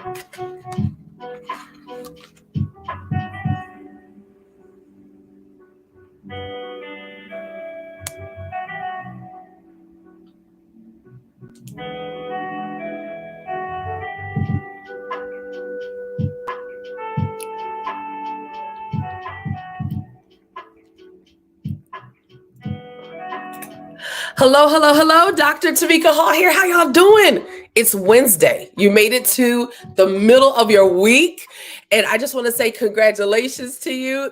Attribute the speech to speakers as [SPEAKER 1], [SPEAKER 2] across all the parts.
[SPEAKER 1] Hello, hello, hello. Dr. Tamika Hall here. How y'all doing? It's Wednesday. You made it to the middle of your week. And I just want to say congratulations to you.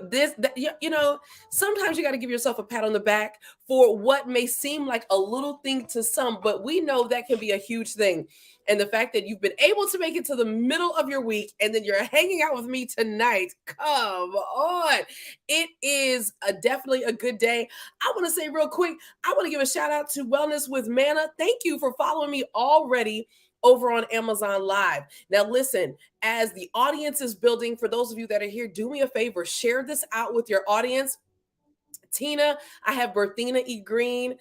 [SPEAKER 1] Sometimes you got to give yourself a pat on the back for what may seem like a little thing to some, but we know that can be a huge thing. And the fact that you've been able to make it to the middle of your week and then you're hanging out with me tonight, come on. It is definitely a good day. I want to say real quick, I want to give a shout out to Wellness with Manna. Thank you for following me already over on Amazon Live. Now, listen, as the audience is building, for those of you that are here, do me a favor, share this out with your audience. Tina, I have Berthienna E. Green,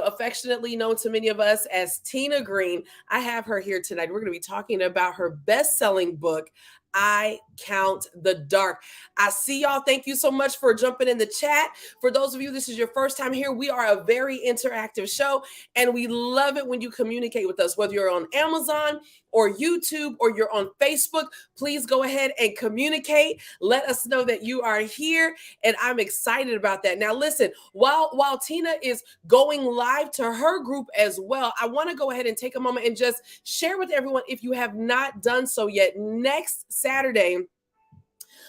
[SPEAKER 1] affectionately known to many of us as Tina Green. I have her here tonight. We're going to be talking about her best-selling book, I Count the Dark. I see y'all. Thank you so much for jumping in the chat. For those of you, this is your first time here. We are a very interactive show, and we love it when you communicate with us, whether you're on Amazon or YouTube or you're on Facebook. Please go ahead and communicate. Let us know that you are here, and I'm excited about that. Now, listen, while Tina is going live to her group as well, I want to go ahead and take a moment and just share with everyone, if you have not done so yet, next Saturday,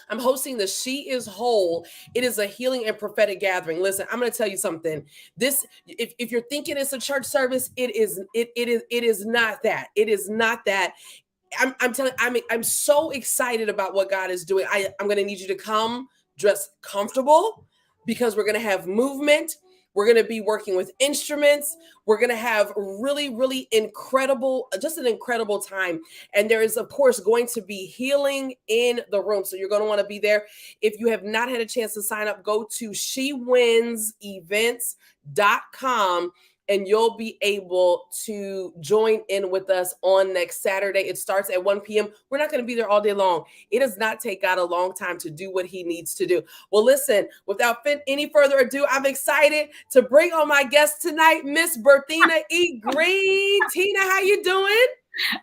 [SPEAKER 1] I'm hosting the She Is Whole. It is a healing and prophetic gathering. Listen, I'm going to tell you something. This, if you're thinking it's a church service, it is not that. It is not that. I'm so excited about what God is doing. I'm going to need you to come dress comfortable because we're going to have movement. We're going to be working with instruments. We're going to have really, really incredible, just an incredible time. And there is, of course, going to be healing in the room. So you're going to want to be there. If you have not had a chance to sign up, go to shewinsevents.com. and you'll be able to join in with us on next Saturday. It starts at 1 p.m. We're not going to be there all day long. It does not take God a long time to do what he needs to do. Well, listen, without any further ado, I'm excited to bring on my guest tonight, Miss Berthienna E. Green. Tina, how you doing?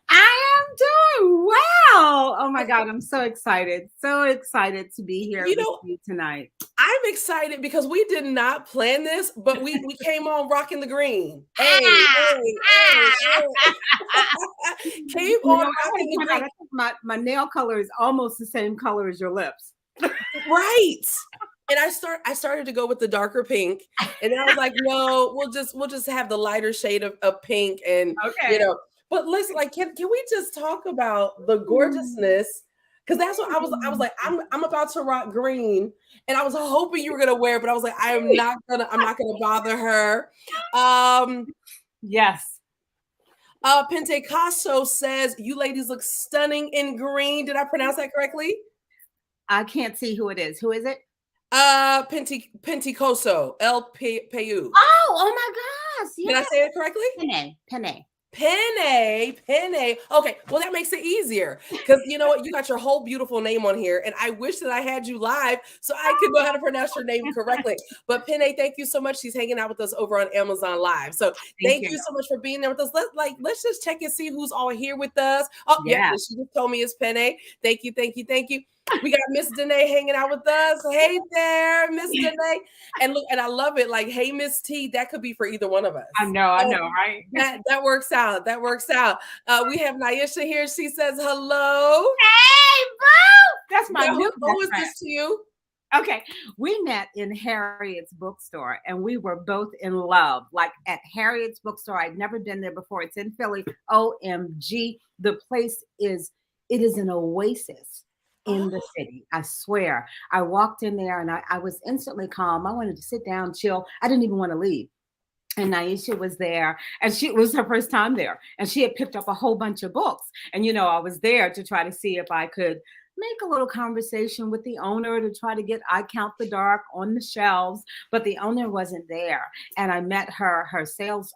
[SPEAKER 2] I am doing well. Oh my God, I'm so excited. So excited to be here with you tonight.
[SPEAKER 1] I'm excited because we did not plan this, but we came on rocking the green. Hey. Came on rocking the green.
[SPEAKER 2] My nail color is almost the same color as your lips.
[SPEAKER 1] Right. And I started to go with the darker pink, and then I was like, no, we'll just have the lighter shade of pink, and But listen, like, can we just talk about the gorgeousness? Because that's what I was like, I'm about to rock green, and I was hoping you were gonna wear it, but I was like, I'm not gonna bother her.
[SPEAKER 2] Yes.
[SPEAKER 1] Pentecosto says you ladies look stunning in green. Did I pronounce that correctly?
[SPEAKER 2] I can't see who it is. Who is it?
[SPEAKER 1] Pentecosto, L-P-U.
[SPEAKER 2] Oh my gosh.
[SPEAKER 1] Yes. Did I say it correctly? Penne. Okay, well, that makes it easier because you know what? You got your whole beautiful name on here, and I wish that I had you live so I could know how to pronounce your name correctly. But Penne, thank you so much. She's hanging out with us over on Amazon Live. So thank you so much for being there with us. Let's just check and see who's all here with us. Oh, yeah, she just told me it's Penne. Thank you. We got Miss Danae hanging out with us. Hey there, Miss Danae. And look, and I love it. Like, hey, Miss T, that could be for either one of us.
[SPEAKER 2] I know, right?
[SPEAKER 1] That works out. We have Naisha here. She says hello.
[SPEAKER 2] Hey, boo! That's my new
[SPEAKER 1] Who is this to you?
[SPEAKER 2] Okay, we met in Harriet's bookstore, and we were both in love. Like at Harriet's bookstore, I'd never been there before. It's in Philly. OMG, the place is an oasis in the city. I swear. I walked in there and I was instantly calm. I wanted to sit down, chill. I didn't even want to leave. And Naisha was there, and it was her first time there, and she had picked up a whole bunch of books. And I was there to try to see if I could make a little conversation with the owner to try to get I Count the Dark on the shelves, but the owner wasn't there. And I met her sales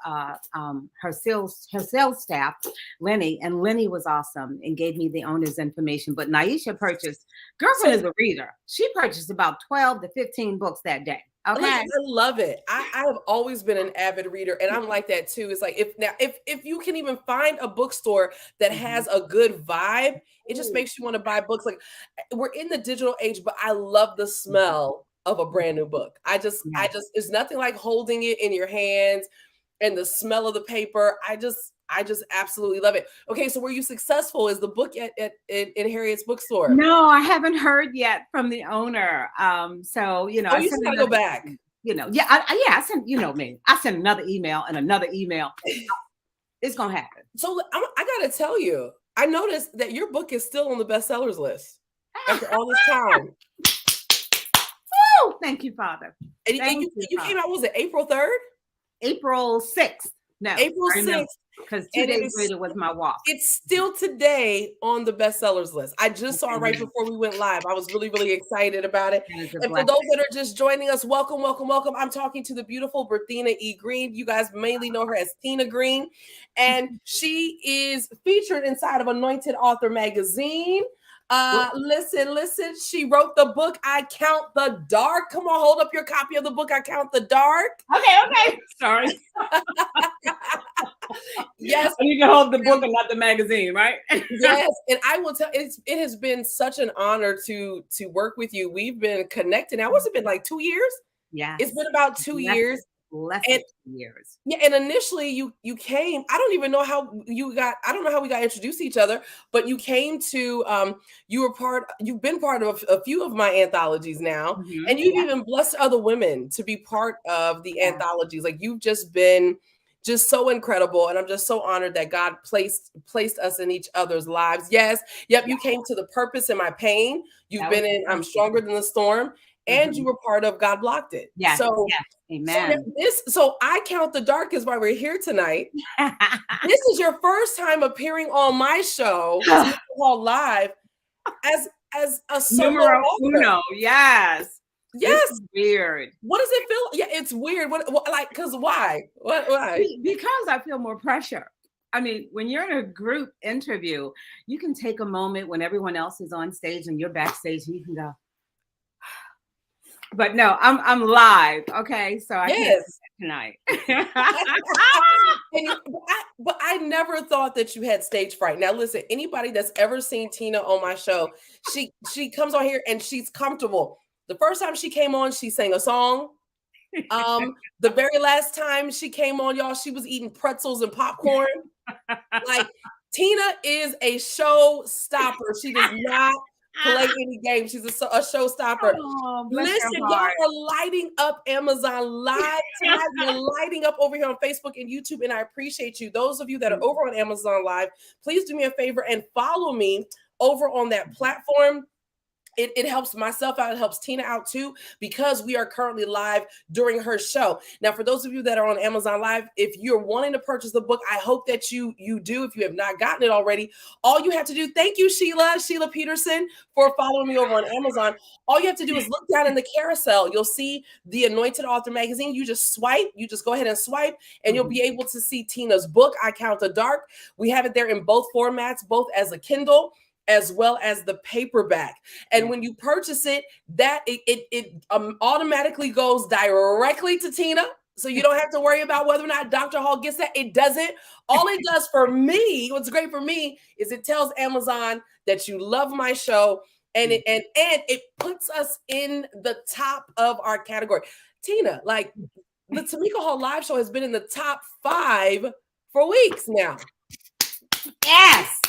[SPEAKER 2] staff, Lenny, and Lenny was awesome and gave me the owner's information. But Naisha purchased, girlfriend is a reader. She purchased about 12 to 15 books that day. Okay.
[SPEAKER 1] I love it. I have always been an avid reader, and I'm like that too. It's like if you can even find a bookstore that has a good vibe, it just makes you want to buy books. Like, we're in the digital age, but I love the smell of a brand new book. I just there's nothing like holding it in your hands and the smell of the paper. I just absolutely love it. Okay, so were you successful? Is the book in Harriet's bookstore?
[SPEAKER 2] No, I haven't heard yet from the owner. So you know,
[SPEAKER 1] you just gotta go back.
[SPEAKER 2] You know, I sent, you know me. I sent another email and another email. It's gonna happen.
[SPEAKER 1] So I gotta tell you, I noticed that your book is still on the bestsellers list after all this time.
[SPEAKER 2] Oh, thank you, Father.
[SPEAKER 1] And you came out, was it April 3rd?
[SPEAKER 2] April 6th. No,
[SPEAKER 1] April 6th.
[SPEAKER 2] Because 2 days later was my walk.
[SPEAKER 1] It's still today on the bestsellers list. I just saw it right before we went live. I was really, really excited about it. And for those that are just joining us, welcome, welcome, welcome. I'm talking to the beautiful Berthienna E. Green. You guys mainly know her as Tina Green. And she is featured inside of Anointed Author magazine. Listen, she wrote the book, I Count the Dark. Come on, hold up your copy of the book, I Count the Dark.
[SPEAKER 2] Okay. Sorry.
[SPEAKER 1] Yes.
[SPEAKER 2] You can hold the book and not the magazine, right?
[SPEAKER 1] Yes. And I will tell it has been such an honor to work with you. We've been connected now. What's it been, like 2 years?
[SPEAKER 2] Yeah.
[SPEAKER 1] It's been about 2 years.
[SPEAKER 2] Less than 2 years.
[SPEAKER 1] Yeah, and initially you came. I don't even know how we got introduced to each other, but you came to you've been part of a few of my anthologies now, and you've even blessed other women to be part of the anthologies. Like, you've just been just so incredible, and I'm just so honored that God placed us in each other's lives. Yes, you came to The Purpose in My Pain. You've been in I'm Stronger Than the Storm. And you were part of God Blocked It.
[SPEAKER 2] Yeah.
[SPEAKER 1] So,
[SPEAKER 2] amen.
[SPEAKER 1] So I Count the Dark is why we're here tonight. This is your first time appearing on my show, called Live, as a solo
[SPEAKER 2] Numero
[SPEAKER 1] author.
[SPEAKER 2] uno. Yes.
[SPEAKER 1] Yes.
[SPEAKER 2] It's weird.
[SPEAKER 1] What does it feel? Yeah, it's weird. What like, because why? Why?
[SPEAKER 2] Because I feel more pressure. I mean, when you're in a group interview, you can take a moment when everyone else is on stage and you're backstage and you can go. But no, I'm live. Okay. So I can't do that tonight.
[SPEAKER 1] But I never thought that you had stage fright. Now, listen, anybody that's ever seen Tina on my show, she comes on here and she's comfortable. The first time she came on, she sang a song. The very last time she came on, y'all, she was eating pretzels and popcorn. Like, Tina is a show stopper. She does not play any games. She's a showstopper.
[SPEAKER 2] Oh,
[SPEAKER 1] listen, y'all are lighting up Amazon Live tonight. You're lighting up over here on Facebook and YouTube, and I appreciate you. Those of you that are over on Amazon Live, please do me a favor and follow me over on that platform. It helps myself out. It helps Tina out too, because we are currently live during her show. Now, for those of you that are on Amazon Live, if you're wanting to purchase the book, I hope that you do. If you have not gotten it already, all you have to do, thank you, Sheila Peterson, for following me over on Amazon. All you have to do is look down in the carousel. You'll see the Anointed Author magazine. You just swipe. You just go ahead and swipe, and you'll be able to see Tina's book, I Count the Dark. We have it there in both formats, both as a Kindle as well as the paperback. And when you purchase it, that it automatically goes directly to Tina. So you don't have to worry about whether or not Dr. Hall gets that. It doesn't. All it does for me, what's great for me, is it tells Amazon that you love my show, and it puts us in the top of our category. Tina, like, the Tamika Hall Live show has been in the top 5 for weeks now.
[SPEAKER 2] Yes.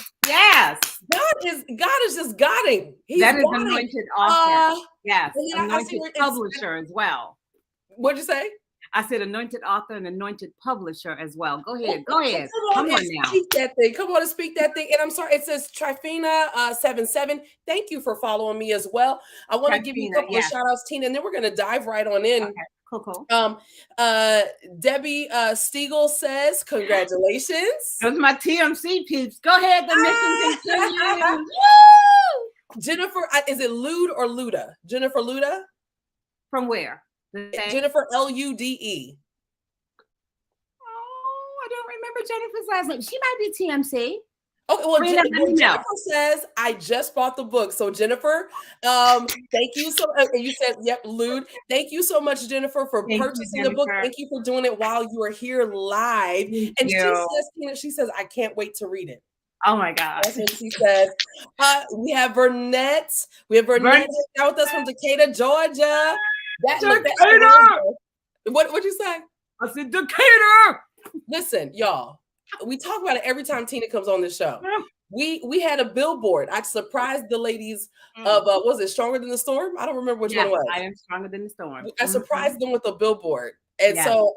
[SPEAKER 1] God is just Godding.
[SPEAKER 2] That is Anointed Author. Yes. Anointed Publisher as well.
[SPEAKER 1] What'd you say?
[SPEAKER 2] I said Anointed Author and Anointed Publisher as well. Go ahead. Come on now.
[SPEAKER 1] Speak that thing. Come on and speak that thing. And I'm sorry, it says Trifina 77. Thank you for following me as well. I want to give you a couple of shout outs, Tina, and then we're going to dive right on in.
[SPEAKER 2] Okay. Cool.
[SPEAKER 1] Debbie Stiegel says, congratulations.
[SPEAKER 2] Those are my TMC peeps. Go ahead, the mission continues.
[SPEAKER 1] Jennifer, is it Lude or Luda? Jennifer Luda?
[SPEAKER 2] From where?
[SPEAKER 1] Jennifer Lude.
[SPEAKER 2] Oh, I don't remember Jennifer's last name. She might be TMC.
[SPEAKER 1] Okay, well,
[SPEAKER 2] Let me know.
[SPEAKER 1] Jennifer says, I just bought the book. So, Jennifer, thank you so and you said, yep, Lude. Thank you so much, Jennifer, for
[SPEAKER 2] Thank you,
[SPEAKER 1] purchasing the book.
[SPEAKER 2] Jennifer.
[SPEAKER 1] Thank you for doing it while you are here live.
[SPEAKER 2] Thank
[SPEAKER 1] And
[SPEAKER 2] you.
[SPEAKER 1] she says, I can't wait to read it.
[SPEAKER 2] Oh my gosh.
[SPEAKER 1] That's what she says. We have Burnett. Hanging out with us from Decatur, Georgia.
[SPEAKER 2] Decatur!
[SPEAKER 1] What'd you say?
[SPEAKER 2] I said Decatur.
[SPEAKER 1] Listen, y'all. We talk about it every time Tina comes on the show. We had a billboard. I surprised the ladies of was it Stronger Than the Storm? I don't remember which one it was.
[SPEAKER 2] I Am Stronger Than the Storm.
[SPEAKER 1] I surprised them with a billboard. And so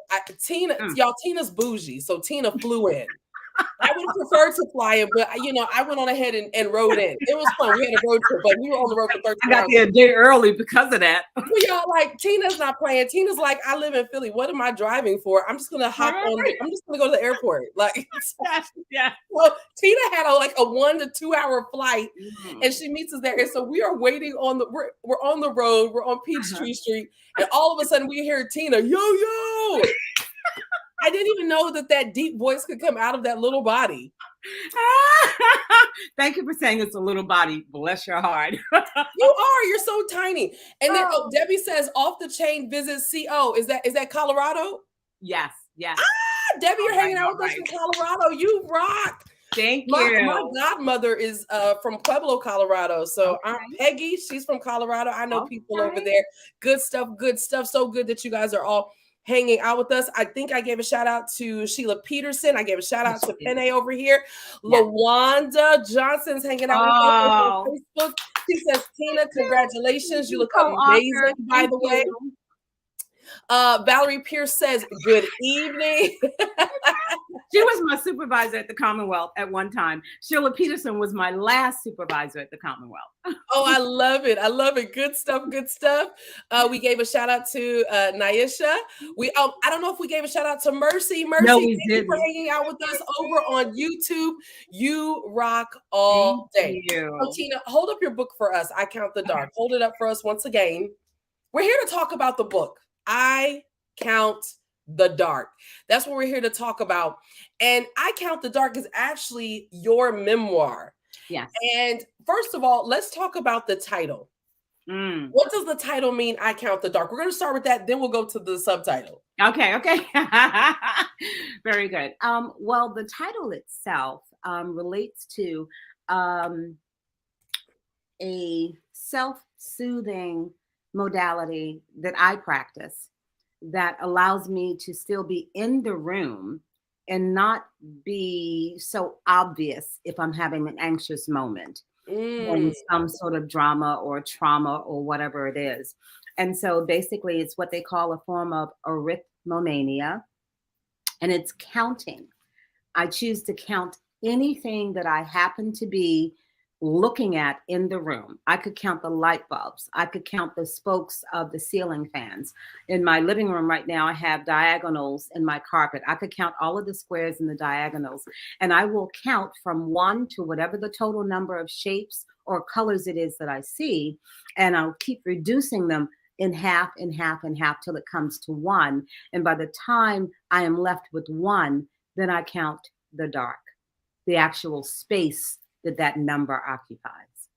[SPEAKER 1] Tina's bougie. So Tina flew in. I would prefer to fly in, but I went on ahead and rode in. It was fun. We had a road trip, but we were on the road for 13 hours.
[SPEAKER 2] I got there a day early because of that.
[SPEAKER 1] Well, y'all, like, Tina's not playing. Tina's like, I live in Philly. What am I driving for? I'm just gonna hop on. I'm just gonna go to the airport. Like,
[SPEAKER 2] yeah.
[SPEAKER 1] Well, Tina had a 1 to 2 hour flight, and she meets us there. And so we are waiting on we're on the road. We're on Peachtree Street, and all of a sudden we hear Tina, yo. I didn't even know that deep voice could come out of that little body.
[SPEAKER 2] Thank you for saying it's a little body. Bless your heart.
[SPEAKER 1] You're so tiny. And then Debbie says, off the chain visit CO. Is that Colorado?
[SPEAKER 2] Yes.
[SPEAKER 1] Debbie, you're hanging out with us from Colorado. You rock.
[SPEAKER 2] Thank you.
[SPEAKER 1] My godmother is from Pueblo, Colorado. So Aunt Peggy, she's from Colorado. I know people over there. Good stuff. So good that you guys are all hanging out with us. I think I gave a shout out to Sheila Peterson. I gave a shout out to Penne over here. Yeah. LaWanda Johnson's hanging out with us on Facebook. She says, Tina, congratulations. You look amazing, by the way. Valerie Pierce says, good evening.
[SPEAKER 2] She was my supervisor at the Commonwealth at one time. Sheila Peterson was my last supervisor at the Commonwealth.
[SPEAKER 1] Oh, I love it. Good stuff. We gave a shout out to Naisha. I don't know if we gave a shout out to Mercy.
[SPEAKER 2] No,
[SPEAKER 1] thank you for hanging out with us over on YouTube. You rock all day. So, Tina, hold up your book for us. I Count the Dark. Hold it up for us once again. We're here to talk about the book. I Count the Dark. That's what we're here to talk about. And I Count the Dark is actually your memoir.
[SPEAKER 2] Yes.
[SPEAKER 1] And first of all, let's talk about the title. What does the title mean, I Count the Dark? We're going to start with that, then we'll go to the subtitle.
[SPEAKER 2] Okay. Very good. Well, the title itself relates to a self-soothing modality that I practice that allows me to still be in the room and not be so obvious if I'm having an anxious moment when some sort of drama or trauma or whatever it is. And so basically it's what they call a form of arithmomania, and it's counting. I choose to count anything that I happen to be looking at in the room. I could count the light bulbs. I could count the spokes of the ceiling fans. In my living room right now, I have diagonals in my carpet. I could count all of the squares and the diagonals, and I will count from 1 to whatever the total number of shapes or colors it is that I see, and I'll keep reducing them in half till it comes to 1. And by the time I am left with 1, then I count the dark, the actual space that number occupies.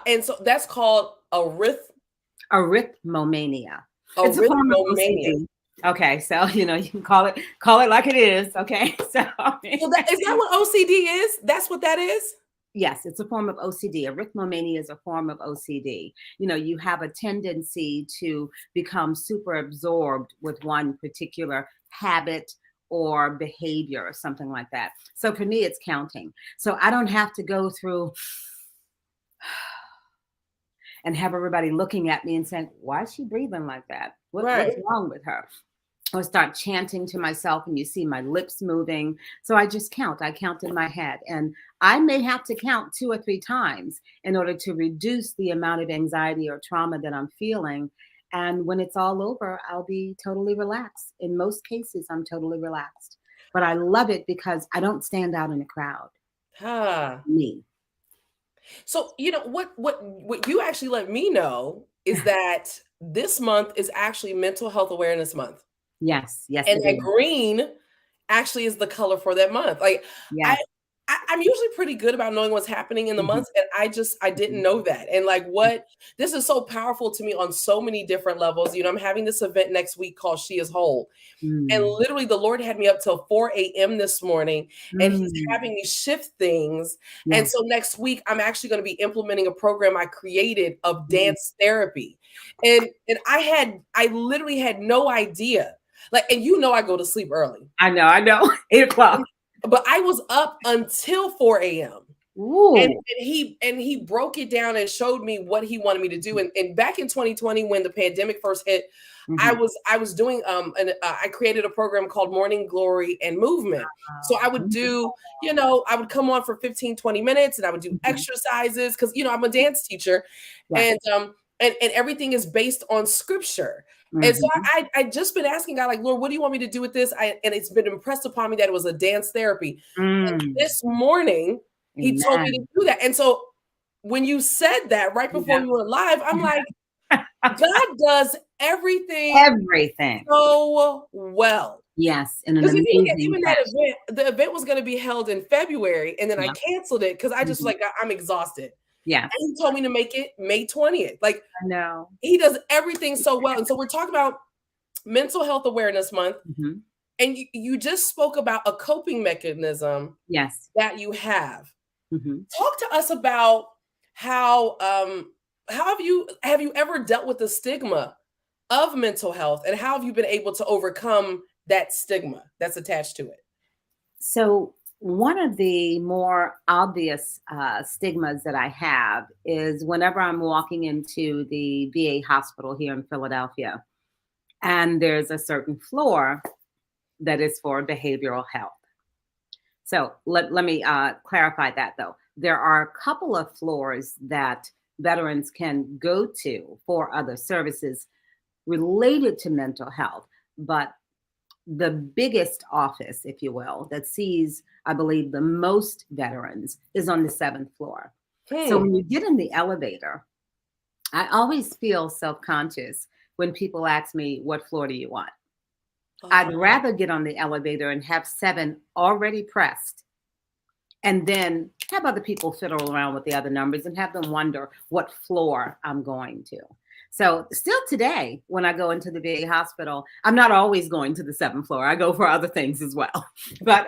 [SPEAKER 1] And so that's called
[SPEAKER 2] arithmomania. It's a form of OCD. Okay, so you can call it like it is. Okay, so
[SPEAKER 1] is that what OCD is? That's what that is?
[SPEAKER 2] Yes, it's a form of OCD. Arithmomania is a form of OCD. You have a tendency to become super absorbed with one particular habit or behavior or something like that. So for me, it's counting. So I don't have to go through and have everybody looking at me and saying, why is she breathing like that? What's wrong with her? Or start chanting to myself and you see my lips moving. So I just count. I count in my head. And I may have to count 2 or 3 times in order to reduce the amount of anxiety or trauma that I'm feeling. And when it's all over, I'll be totally relaxed. In most cases, I'm totally relaxed. But I love it because I don't stand out in a crowd.
[SPEAKER 1] Huh.
[SPEAKER 2] Me.
[SPEAKER 1] So, what you actually let me know is that this month is actually Mental Health Awareness Month.
[SPEAKER 2] Yes, yes,
[SPEAKER 1] And
[SPEAKER 2] it
[SPEAKER 1] that
[SPEAKER 2] is.
[SPEAKER 1] green actually is the color for that month. Like I,
[SPEAKER 2] Yes.
[SPEAKER 1] I'm usually pretty good about knowing what's happening in the
[SPEAKER 2] Mhm,
[SPEAKER 1] months, and I didn't
[SPEAKER 2] mhm.
[SPEAKER 1] know that. And like what this is so powerful to me on so many different levels. I'm having this event next week called She Is Whole. And
[SPEAKER 2] Mm,
[SPEAKER 1] literally the Lord had me up till 4 a.m. this morning, and he's
[SPEAKER 2] mm.
[SPEAKER 1] having me shift things. And
[SPEAKER 2] Yes.
[SPEAKER 1] so next week I'm actually going to be implementing a program I created of
[SPEAKER 2] Mm.
[SPEAKER 1] dance therapy. And I literally had no idea. Like, and I go to sleep early.
[SPEAKER 2] I know, I know. 8 o'clock.
[SPEAKER 1] But I was up until 4 a.m. And,
[SPEAKER 2] Ooh.
[SPEAKER 1] and he broke it down and showed me what he wanted me to do. And back in 2020, when the pandemic first hit,
[SPEAKER 2] Mhm.
[SPEAKER 1] I was doing I created a program called Morning Glory and Movement. So I would do,
[SPEAKER 2] Wonderful.
[SPEAKER 1] I would come on for 15-20 minutes, and I would do
[SPEAKER 2] Mhm.
[SPEAKER 1] exercises because I'm a dance teacher,
[SPEAKER 2] Yes.
[SPEAKER 1] and and everything is based on scripture. And so
[SPEAKER 2] Mhm.
[SPEAKER 1] I just been asking God, like, Lord, what do you want me to do with this? And it's been impressed upon me that it was a dance therapy. And
[SPEAKER 2] Mm.
[SPEAKER 1] this morning he told me to
[SPEAKER 2] Amen.
[SPEAKER 1] do that. And so when you said that right before
[SPEAKER 2] Yeah.
[SPEAKER 1] you were live, I'm like, God does everything
[SPEAKER 2] Everything.
[SPEAKER 1] so well.
[SPEAKER 2] Yes, in an
[SPEAKER 1] Because
[SPEAKER 2] amazing
[SPEAKER 1] even that
[SPEAKER 2] fashion.
[SPEAKER 1] event, the event was going to be held in February, and then I
[SPEAKER 2] Yeah.
[SPEAKER 1] canceled it because I just
[SPEAKER 2] Mhm.
[SPEAKER 1] like I'm exhausted.
[SPEAKER 2] Yes.
[SPEAKER 1] And he told me to make it May 20th. Like
[SPEAKER 2] I know.
[SPEAKER 1] he does everything so well. And so we're talking about Mental Health Awareness Month,
[SPEAKER 2] Mhm.
[SPEAKER 1] and you just spoke about a coping mechanism
[SPEAKER 2] Yes.
[SPEAKER 1] that you have.
[SPEAKER 2] Mhm.
[SPEAKER 1] Talk to us about how have you ever dealt with the stigma of mental health, and how have you been able to overcome that stigma that's attached to it?
[SPEAKER 2] So, one of the more obvious stigmas that I have is whenever I'm walking into the VA hospital here in Philadelphia, and there's a certain floor that is for behavioral health. So, let me clarify that though. There are a couple of floors that veterans can go to for other services related to mental health, but the biggest office, if you will, that sees, I believe, the most veterans is on the seventh floor. So
[SPEAKER 1] Hmm.
[SPEAKER 2] when you get in the elevator, I always feel self conscious when people ask me, "What floor do you want?" I'd
[SPEAKER 1] Oh,
[SPEAKER 2] rather get on the elevator and have seven already pressed and then have other people fiddle around with the other numbers and have them wonder what floor I'm going to. So, still today, when I go into the VA hospital, I'm not always going to the seventh floor. I go for other things as well. But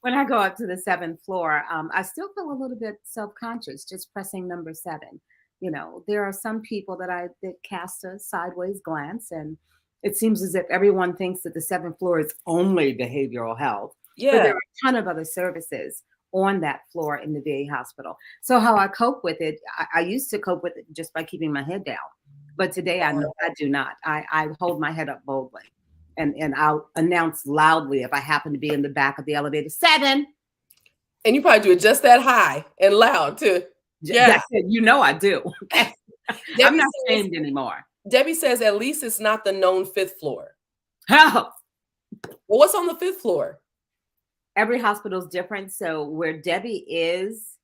[SPEAKER 2] when I go up to the seventh floor, I still feel a little bit self conscious just pressing number seven. There are some people that cast a sideways glance, and it seems as if everyone thinks that the seventh floor is only behavioral health, but there
[SPEAKER 1] yeah.
[SPEAKER 2] are a ton of other services on that floor in the VA hospital. So how I cope with it, I used to cope with it just by keeping my head down, but today I do not. I hold my head up boldly, and I'll announce loudly if I happen to be in the back of the elevator. Seven.
[SPEAKER 1] And you probably do it just that high and loud too. Yes.
[SPEAKER 2] That's it. I do. Okay. I'm
[SPEAKER 1] Debbie
[SPEAKER 2] not
[SPEAKER 1] says,
[SPEAKER 2] ashamed anymore.
[SPEAKER 1] Debbie says at least it's not the known fifth floor.
[SPEAKER 2] Oh,
[SPEAKER 1] Well, what's on the fifth floor?
[SPEAKER 2] every hospital is different. So where Debbie is,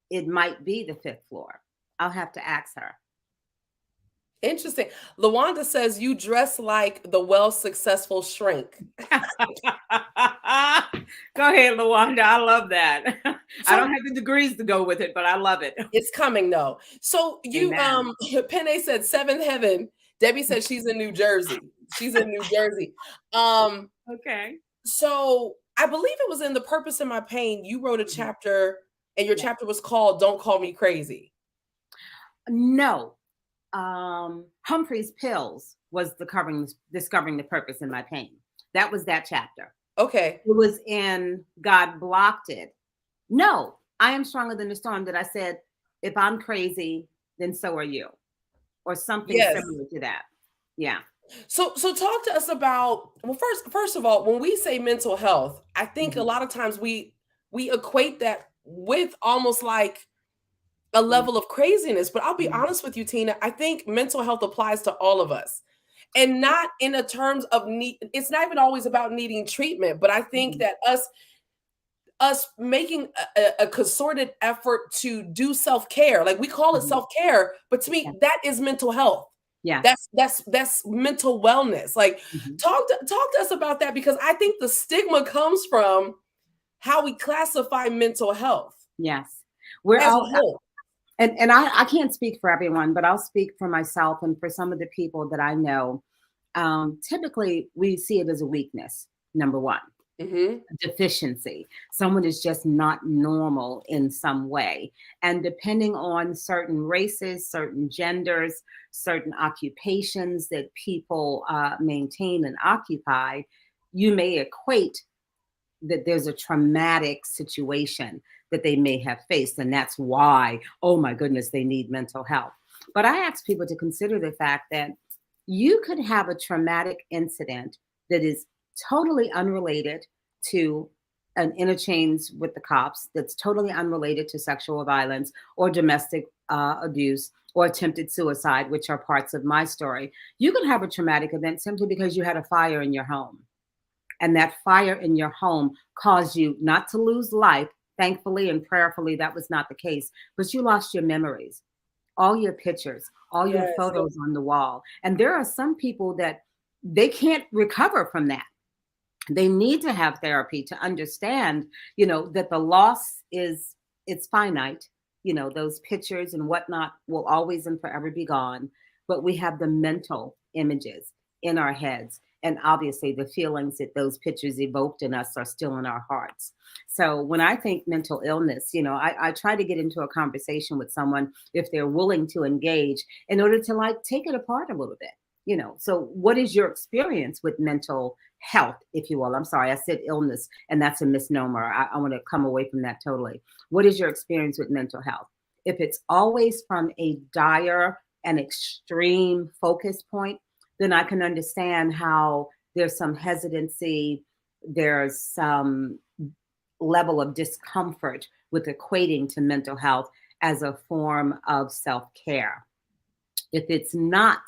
[SPEAKER 2] it might be the fifth floor. I'll have to ask her.
[SPEAKER 1] Interesting. Lawanda says you dress like the well successful shrink.
[SPEAKER 2] Go ahead, Lawanda. I love that. I don't
[SPEAKER 1] So
[SPEAKER 2] have the degrees to go with it, but I love it.
[SPEAKER 1] it's coming though. So you
[SPEAKER 2] Amen.
[SPEAKER 1] Penne said seventh heaven. Debbie said she's in New Jersey. She's in New Jersey. Um,
[SPEAKER 2] Okay.
[SPEAKER 1] so I believe it was in The Purpose in My Pain. You wrote a
[SPEAKER 2] Mhm.
[SPEAKER 1] chapter, and your
[SPEAKER 2] Yeah.
[SPEAKER 1] chapter was called Don't Call Me Crazy.
[SPEAKER 2] No. Humphrey's pills was discovering the purpose in my pain. That was that chapter.
[SPEAKER 1] Okay.
[SPEAKER 2] It was in God Blocked It. No, I am stronger than the storm that I said, if I'm crazy, then so are you, or something
[SPEAKER 1] Yes.
[SPEAKER 2] similar to that. Yeah.
[SPEAKER 1] So talk to us about, well, first of all, when we say mental health, I think a
[SPEAKER 2] Mhm.
[SPEAKER 1] lot of times we equate that with almost like a
[SPEAKER 2] Mhm.
[SPEAKER 1] level of craziness. But I'll be
[SPEAKER 2] Mhm.
[SPEAKER 1] honest with you, Tina, I think mental health applies to all of us. And not in a terms of need, it's not even always about needing treatment, but I think
[SPEAKER 2] Mhm.
[SPEAKER 1] that us us making a concerted effort to do self-care. Like we call it
[SPEAKER 2] Mhm.
[SPEAKER 1] self-care, but to
[SPEAKER 2] Yeah.
[SPEAKER 1] me, that is mental health.
[SPEAKER 2] Yes.
[SPEAKER 1] That's mental wellness. Like
[SPEAKER 2] Mhm.
[SPEAKER 1] talk to us about that, because I think the stigma comes from how we classify mental health
[SPEAKER 2] Yes. We're
[SPEAKER 1] as a
[SPEAKER 2] all,
[SPEAKER 1] whole.
[SPEAKER 2] and I can't speak for everyone, but I'll speak for myself and for some of the people that I know. Typically, we see it as a weakness, number one,
[SPEAKER 1] Hmm.
[SPEAKER 2] deficiency. Someone is just not normal in some way. And depending on certain races, certain genders, certain occupations that people maintain and occupy, you may equate that there's a traumatic situation that they may have faced. And that's why, oh my goodness, they need mental health. But I ask people to consider the fact that you could have a traumatic incident that is totally unrelated to an interchange with the cops, that's totally unrelated to sexual violence or domestic abuse or attempted suicide, which are parts of my story. You can have a traumatic event simply because you had a fire in your home, and that fire in your home caused you not to lose life. Thankfully and prayerfully, that was not the case, but you lost your memories, all your pictures, all your
[SPEAKER 1] Yes.
[SPEAKER 2] photos on the wall. And there are some people that they can't recover from that. They need to have therapy to understand, that the loss is, it's finite. Those pictures and whatnot will always and forever be gone, but we have the mental images in our heads, and obviously the feelings that those pictures evoked in us are still in our hearts. So when I think mental illness, I try to get into a conversation with someone if they're willing to engage, in order to like take it apart a little bit. So what is your experience with mental health, if you will? I'm sorry, I said illness, and that's a misnomer. I want to come away from that totally. What is your experience with mental health? If it's always from a dire and extreme focus point, then I can understand how there's some hesitancy, there's some level of discomfort with equating to mental health as a form of self care. If it's not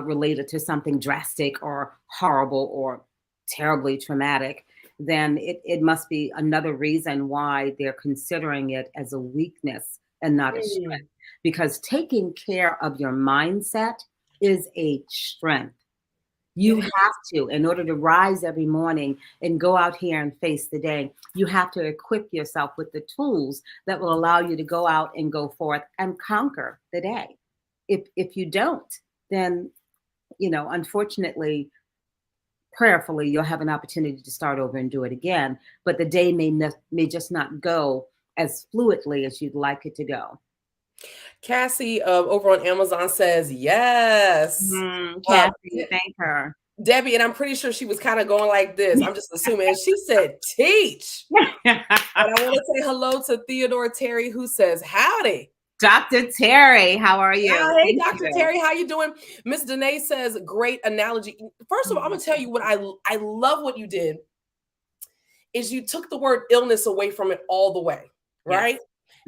[SPEAKER 2] related to something drastic or horrible or terribly traumatic, then it must be another reason why they're considering it as a weakness and not a
[SPEAKER 1] Mm.
[SPEAKER 2] strength. Because taking care of your mindset is a strength. You
[SPEAKER 1] It
[SPEAKER 2] have to, in order to rise every morning and go out here and face the day, you have to equip yourself with the tools that will allow you to go out and go forth and conquer the day. If you don't, then unfortunately, prayerfully, you'll have an opportunity to start over and do it again. But the day may just not go as fluidly as you'd like it to go.
[SPEAKER 1] Cassie over on Amazon says yes. Uh,
[SPEAKER 2] Kathy, thank her.
[SPEAKER 1] Debbie, and I'm pretty sure she was kind of going like this. I'm just assuming. And she said, teach. And I want to say hello to Theodore Terry, who says, howdy.
[SPEAKER 2] Dr. Terry, how are you?
[SPEAKER 1] Hey,
[SPEAKER 2] Thank
[SPEAKER 1] Dr.
[SPEAKER 2] you.
[SPEAKER 1] Terry, how you doing? Miss Danae says, great analogy. First of all, I'm going to tell you what I love what you did is you took the word illness away from it all the way,
[SPEAKER 2] Yes.
[SPEAKER 1] right?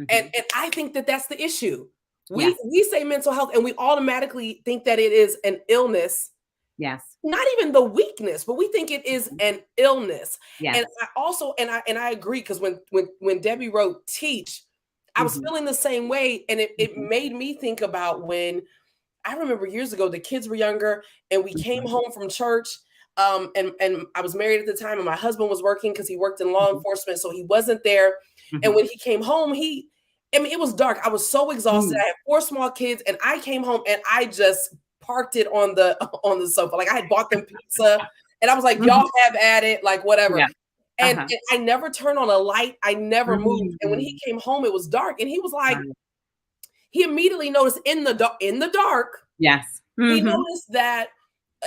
[SPEAKER 1] And I think that that's the issue.
[SPEAKER 2] Yes.
[SPEAKER 1] We say mental health and we automatically think that it is an illness,
[SPEAKER 2] Yes.
[SPEAKER 1] not even the weakness, but we think it is an illness.
[SPEAKER 2] Yes.
[SPEAKER 1] And I also and I agree, because when Debbie wrote teach, I was
[SPEAKER 2] Mhm.
[SPEAKER 1] feeling the same way, and it
[SPEAKER 2] Mhm.
[SPEAKER 1] made me think about when I remember years ago the kids were younger and we came
[SPEAKER 2] Mhm.
[SPEAKER 1] home from church. And I was married at the time, and my husband was working because he worked in law
[SPEAKER 2] Mhm.
[SPEAKER 1] enforcement, so he wasn't there. And
[SPEAKER 2] Mhm.
[SPEAKER 1] when he came home, I mean, it was dark. I was so exhausted.
[SPEAKER 2] Mm.
[SPEAKER 1] I had 4 small kids, and I came home and I just parked it on the on the sofa. Like I had bought them pizza, and I was like,
[SPEAKER 2] Mhm.
[SPEAKER 1] "Y'all have at it, like whatever."
[SPEAKER 2] Yeah.
[SPEAKER 1] And,
[SPEAKER 2] Uh-huh.
[SPEAKER 1] and I never turned on a light. I never moved. And when he
[SPEAKER 2] Mm.
[SPEAKER 1] came home, it was dark, and he was like,
[SPEAKER 2] Right.
[SPEAKER 1] he immediately noticed in the dark.
[SPEAKER 2] Yes.
[SPEAKER 1] He
[SPEAKER 2] Mhm.
[SPEAKER 1] noticed that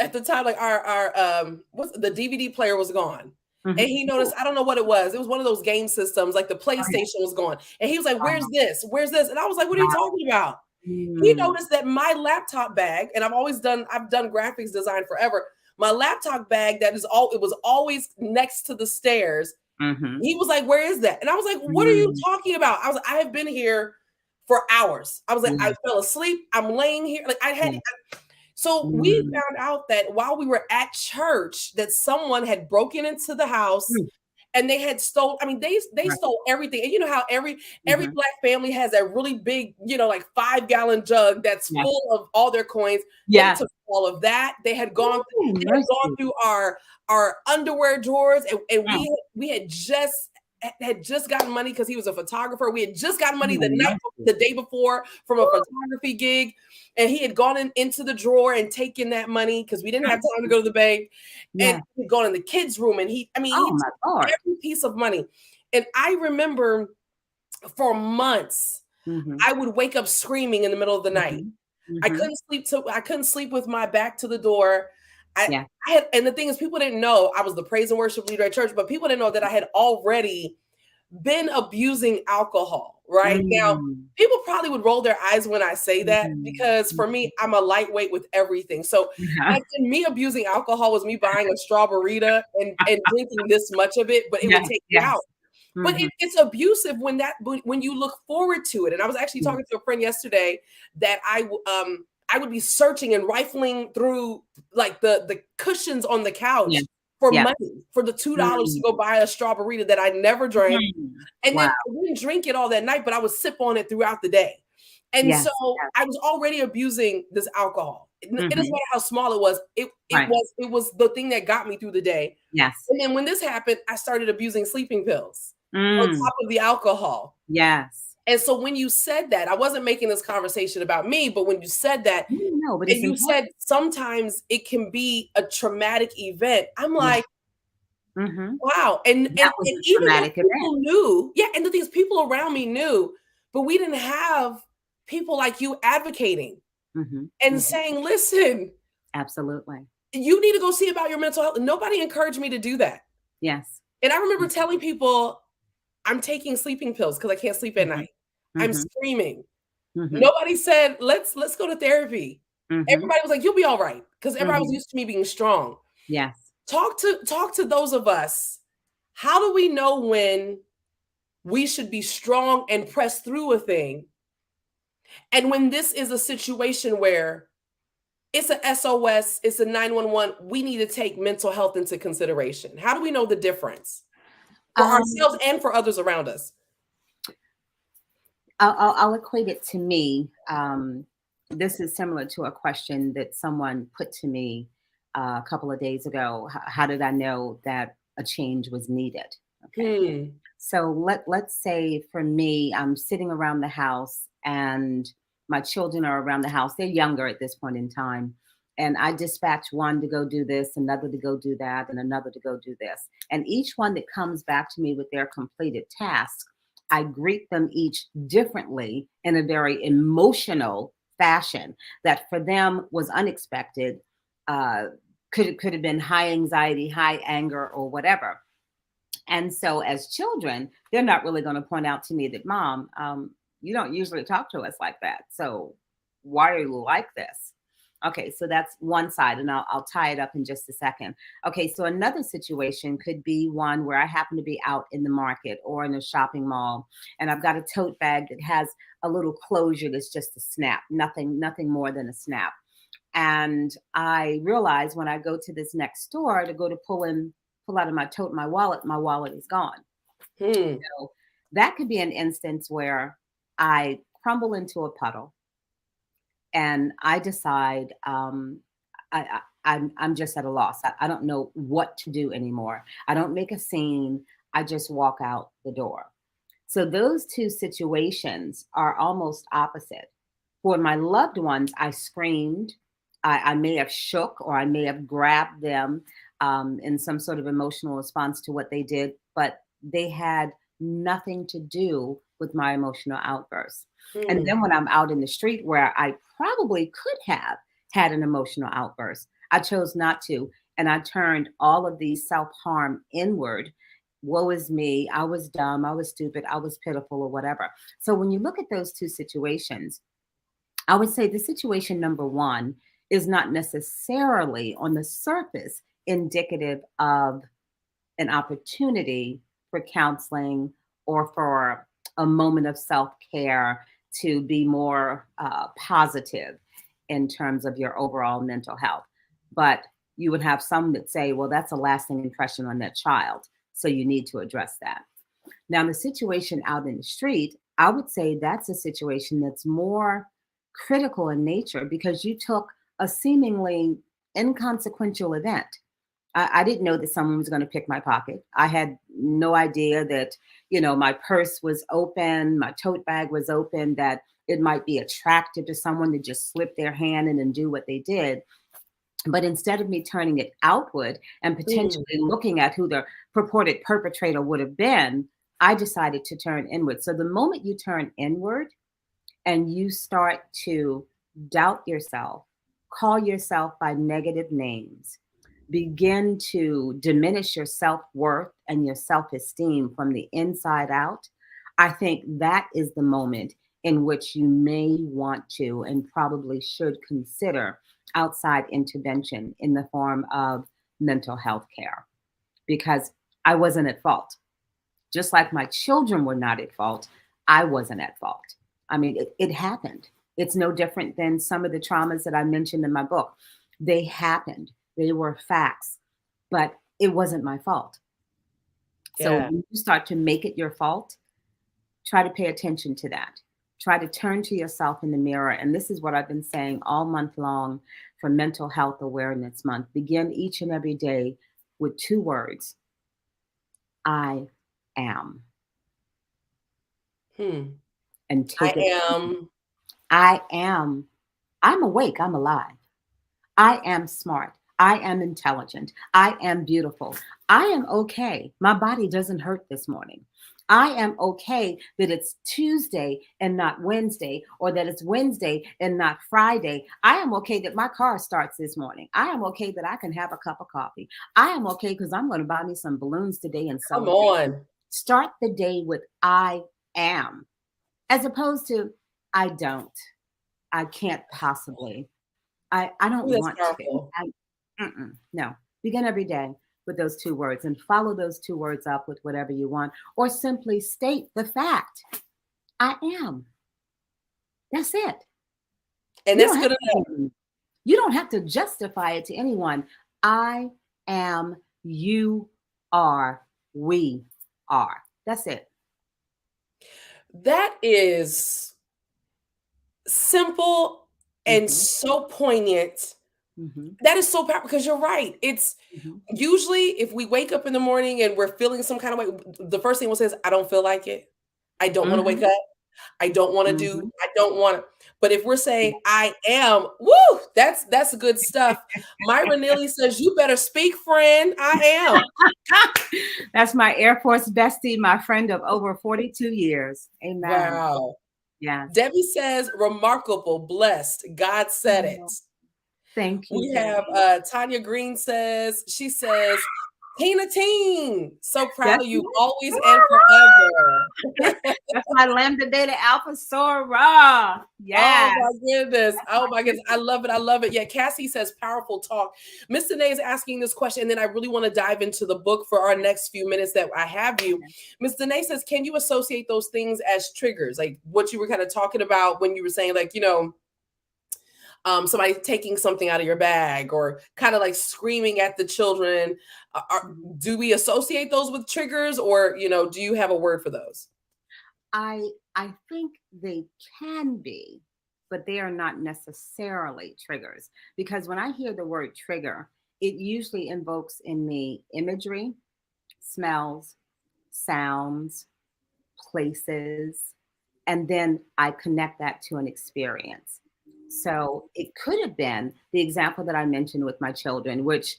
[SPEAKER 1] at the time, like our what's the DVD player was gone. And
[SPEAKER 2] Mhm.
[SPEAKER 1] he noticed, I don't know what it was. It was one of those game systems, like the
[SPEAKER 2] Okay.
[SPEAKER 1] PlayStation was gone. And he was like,
[SPEAKER 2] Uh-huh.
[SPEAKER 1] "Where's this? Where's this?" And I was like, "What are you
[SPEAKER 2] Wow.
[SPEAKER 1] talking about?" He
[SPEAKER 2] Mm.
[SPEAKER 1] noticed that my laptop bag, and I've done graphics design forever. My laptop bag it was always next to the stairs.
[SPEAKER 2] Mhm.
[SPEAKER 1] He was like, "Where is that?" And I was like, "What are you
[SPEAKER 2] Mm.
[SPEAKER 1] talking about?" I was like, "I have been here for hours." I was like, "I
[SPEAKER 2] Yeah.
[SPEAKER 1] fell asleep. I'm laying here." Like I had
[SPEAKER 2] Yeah.
[SPEAKER 1] so we
[SPEAKER 2] Mm.
[SPEAKER 1] found out that while we were at church, that someone had broken into the house
[SPEAKER 2] Mm.
[SPEAKER 1] and they had stole. I mean, they
[SPEAKER 2] Right.
[SPEAKER 1] stole everything. And you know how every
[SPEAKER 2] Mhm.
[SPEAKER 1] black family has that really big, like 5 gallon jug that's
[SPEAKER 2] Yes.
[SPEAKER 1] full of all their coins. They
[SPEAKER 2] Yes.
[SPEAKER 1] took all of that.
[SPEAKER 2] Ooh,
[SPEAKER 1] They had gone
[SPEAKER 2] mercy.
[SPEAKER 1] through our underwear drawers, and
[SPEAKER 2] Mm.
[SPEAKER 1] we had just gotten money because he was a photographer. We had just gotten money
[SPEAKER 2] Oh,
[SPEAKER 1] the
[SPEAKER 2] mercy.
[SPEAKER 1] day before from a
[SPEAKER 2] Ooh.
[SPEAKER 1] photography gig, and he had gone into the drawer and taken that money because we didn't have time to go to the bank, and
[SPEAKER 2] Yes.
[SPEAKER 1] he'd gone in the kids' room, and he
[SPEAKER 2] Oh my
[SPEAKER 1] took
[SPEAKER 2] Lord.
[SPEAKER 1] every piece of money. And I remember for months
[SPEAKER 2] Mhm.
[SPEAKER 1] I would wake up screaming in the middle of the night.
[SPEAKER 2] Mhm. Mhm.
[SPEAKER 1] I couldn't sleep with my back to the door. I,
[SPEAKER 2] Yeah.
[SPEAKER 1] I had, and the thing is, people didn't know I was the praise and worship leader at church, but people didn't know that I had already been abusing alcohol. Right now,
[SPEAKER 2] Mm.
[SPEAKER 1] people probably would roll their eyes when I say that
[SPEAKER 2] Mhm.
[SPEAKER 1] because for me, I'm a lightweight with everything. So
[SPEAKER 2] Yeah.
[SPEAKER 1] back then, me abusing alcohol was me buying a strawberryta and drinking this much of it, but it would
[SPEAKER 2] Yes.
[SPEAKER 1] take me out.
[SPEAKER 2] Yes.
[SPEAKER 1] But
[SPEAKER 2] Mhm.
[SPEAKER 1] it's abusive when you look forward to it. And I was actually
[SPEAKER 2] Yeah.
[SPEAKER 1] talking to a friend yesterday that I would be searching and rifling through like the cushions on the couch
[SPEAKER 2] Yes.
[SPEAKER 1] for
[SPEAKER 2] Yes.
[SPEAKER 1] money for the $2 to
[SPEAKER 2] Mm.
[SPEAKER 1] go buy a strawberry that I never drank.
[SPEAKER 2] Mhm.
[SPEAKER 1] And then
[SPEAKER 2] Wow.
[SPEAKER 1] I wouldn't drink it all that night, but I would sip on it throughout the day. And so
[SPEAKER 2] Yes. Yes.
[SPEAKER 1] I was already abusing this alcohol. It doesn't
[SPEAKER 2] Mhm.
[SPEAKER 1] matter how small it was.
[SPEAKER 2] Right.
[SPEAKER 1] It was the thing that got me through the day.
[SPEAKER 2] Yes.
[SPEAKER 1] And then when this happened, I started abusing sleeping pills on
[SPEAKER 2] Mm.
[SPEAKER 1] top of the alcohol.
[SPEAKER 2] Yes.
[SPEAKER 1] And so when you said that, I wasn't making this conversation about me, but when you said that,
[SPEAKER 2] No, but
[SPEAKER 1] and
[SPEAKER 2] it's
[SPEAKER 1] you said
[SPEAKER 2] important.
[SPEAKER 1] sometimes it can be a traumatic event, I'm
[SPEAKER 2] Yeah.
[SPEAKER 1] like,
[SPEAKER 2] Mhm.
[SPEAKER 1] wow. And
[SPEAKER 2] That was a
[SPEAKER 1] even though
[SPEAKER 2] traumatic event.
[SPEAKER 1] people knew, yeah, and the things people around me knew, but we didn't have people like you advocating
[SPEAKER 2] Mhm.
[SPEAKER 1] and
[SPEAKER 2] Mhm.
[SPEAKER 1] saying, listen,
[SPEAKER 2] Absolutely.
[SPEAKER 1] you need to go see about your mental health. Nobody encouraged me to do that.
[SPEAKER 2] Yes.
[SPEAKER 1] And I remember
[SPEAKER 2] Mm.
[SPEAKER 1] telling people, I'm taking sleeping pills because I can't sleep at
[SPEAKER 2] Mhm.
[SPEAKER 1] night. I'm
[SPEAKER 2] Mhm.
[SPEAKER 1] screaming.
[SPEAKER 2] Mhm.
[SPEAKER 1] Nobody said, let's go to therapy.
[SPEAKER 2] Mhm.
[SPEAKER 1] Everybody was like, you'll be all right. Because everybody was
[SPEAKER 2] Mhm.
[SPEAKER 1] used to me being strong.
[SPEAKER 2] Yes.
[SPEAKER 1] Talk to those of us. How do we know when we should be strong and press through a thing? And when this is a situation where it's a SOS, it's a 911, we need to take mental health into consideration. How do we know the difference for
[SPEAKER 2] Um,
[SPEAKER 1] ourselves and for others around us?
[SPEAKER 2] I'll equate it to me. This is similar to a question that someone put to me a couple of days ago. How did I know that a change was needed? Okay.
[SPEAKER 1] Hmm.
[SPEAKER 2] So let's say for me, I'm sitting around the house and my children are around the house. They're younger at this point in time. And I dispatch one to go do this, another to go do that, and another to go do this. And each one that comes back to me with their completed task, I greet them each differently in a very emotional fashion that for them was unexpected. Uh, could have been high anxiety, high anger, or whatever. And so, as children, they're not really going to point out to me that, Mom, you don't usually talk to us like that. So, why are you like this? Okay, so that's one side, and I'll tie it up in just a second. Okay, so another situation could be one where I happen to be out in the market or in a shopping mall, and I've got a tote bag that has a little closure that's just a snap, nothing more than a snap. And I realize when I go to this next store to go to pull out of my tote my wallet is gone.
[SPEAKER 1] Hmm.
[SPEAKER 2] So that could be an instance where I crumble into a puddle and I decide I'm just at a loss. I don't know what to do anymore. I don't make a scene. I just walk out the door. So those two situations are almost opposite. For my loved ones, I screamed. I may have shook or I may have grabbed them in some sort of emotional response to what they did, but they had nothing to do with my emotional outburst. And
[SPEAKER 1] Hmm.
[SPEAKER 2] then when I'm out in the street where I probably could have had an emotional outburst, I chose not to. And I turned all of these self harm inward. Woe is me. I was dumb. I was stupid. I was pitiful or whatever. So when you look at those two situations, I would say the situation number one is not necessarily on the surface indicative of an opportunity for counseling or for a moment of self care to be more positive in terms of your overall mental health. But you would have some that say, well, that's a lasting impression on that child. So you need to address that. Now, the situation out in the street, I would say that's a situation that's more critical in nature because you took a seemingly inconsequential event. I didn't know that someone was going to pick my pocket. I had no idea that, my purse was open, my tote bag was open, that it might be attractive to someone to just slip their hand in and do what they did. But instead of me turning it outward and
[SPEAKER 1] Mm.
[SPEAKER 2] potentially looking at who the purported perpetrator would have been, I decided to turn inward. So the moment you turn inward and you start to doubt yourself, call yourself by negative names, begin to diminish your self worth and your self esteem from the inside out, I think that is the moment in which you may want to and probably should consider outside intervention in the form of mental health care because I wasn't at fault. Just like my children were not at fault, I wasn't at fault. I mean, it happened. It's no different than some of the traumas that I mentioned in my book. They happened, they were facts, but it wasn't my fault. So
[SPEAKER 1] Yeah.
[SPEAKER 2] when you start to make it your fault, try to pay attention to that. Try to turn to yourself in the mirror. And this is what I've been saying all month long for Mental Health Awareness Month. Begin each and every day with 2 words: I am.
[SPEAKER 1] Hmm.
[SPEAKER 2] And
[SPEAKER 1] I
[SPEAKER 2] take it.
[SPEAKER 1] am.
[SPEAKER 2] I am. I'm awake. I'm alive. I am smart. I am intelligent. I am beautiful. I am okay. My body doesn't hurt this morning. I am okay that it's Tuesday and not Wednesday, or that it's Wednesday and not Friday. I am okay that my car starts this morning. I am okay that I can have a cup of coffee. I am okay because I'm going to buy me some balloons today and
[SPEAKER 1] Come
[SPEAKER 2] celebrate.
[SPEAKER 1] on.
[SPEAKER 2] Start the day with I am, as opposed to I don't. I can't possibly. I don't
[SPEAKER 1] Ooh, that's
[SPEAKER 2] want to.
[SPEAKER 1] powerful.
[SPEAKER 2] No. Begin every day with those 2 words and follow those 2 words up with whatever you want, or simply state the fact: I am. That's it.
[SPEAKER 1] And
[SPEAKER 2] You
[SPEAKER 1] that's
[SPEAKER 2] don't have
[SPEAKER 1] good enough.
[SPEAKER 2] to, you don't have to justify it to anyone. I am, you are, we are. That's it.
[SPEAKER 1] That is simple and
[SPEAKER 2] Hmm.
[SPEAKER 1] so poignant.
[SPEAKER 2] Hmm.
[SPEAKER 1] That is so powerful because you're right. It's
[SPEAKER 2] Hmm.
[SPEAKER 1] usually if we wake up in the morning and we're feeling some kind of way, the first thing we'll say is, I don't feel like it. I don't want to wake
[SPEAKER 2] Hmm.
[SPEAKER 1] up. I don't want to do,
[SPEAKER 2] Hmm.
[SPEAKER 1] I don't want to. But if we're saying I am, woo, that's good stuff. Myra Neely says, you better speak, friend. I am.
[SPEAKER 2] That's my Air Force bestie, my friend of over 42 years. Amen.
[SPEAKER 1] Wow.
[SPEAKER 2] Yes.
[SPEAKER 1] Debbie says, remarkable, blessed. God said it.
[SPEAKER 2] Oh, thank you,
[SPEAKER 1] We have
[SPEAKER 2] Debbie.
[SPEAKER 1] Tanya Green says, she says, Tina Teen, so proud
[SPEAKER 2] That's
[SPEAKER 1] of you
[SPEAKER 2] it.
[SPEAKER 1] always and forever.
[SPEAKER 2] That's my Lambda Beta Alpha Sora.
[SPEAKER 1] Oh
[SPEAKER 2] Yes.
[SPEAKER 1] my goodness.
[SPEAKER 2] That's
[SPEAKER 1] Oh
[SPEAKER 2] my
[SPEAKER 1] my goodness. I
[SPEAKER 2] sister.
[SPEAKER 1] love it. I love it. Yeah, Cassie says powerful talk. Miss Danae is asking this question, and then I really want to dive into the book for our next few minutes that I have you. Miss Danae says, can you associate those things as triggers? Like what you were kind of talking about when you were saying, like, somebody taking something out of your bag or kind of like screaming at the children. Do we associate those with triggers, or do you have a word for those?
[SPEAKER 2] I think they can be, but they are not necessarily triggers. Because when I hear the word trigger, it usually invokes in me imagery, smells, sounds, places, and then I connect that to an experience. So it could have been the example that I mentioned with my children, which,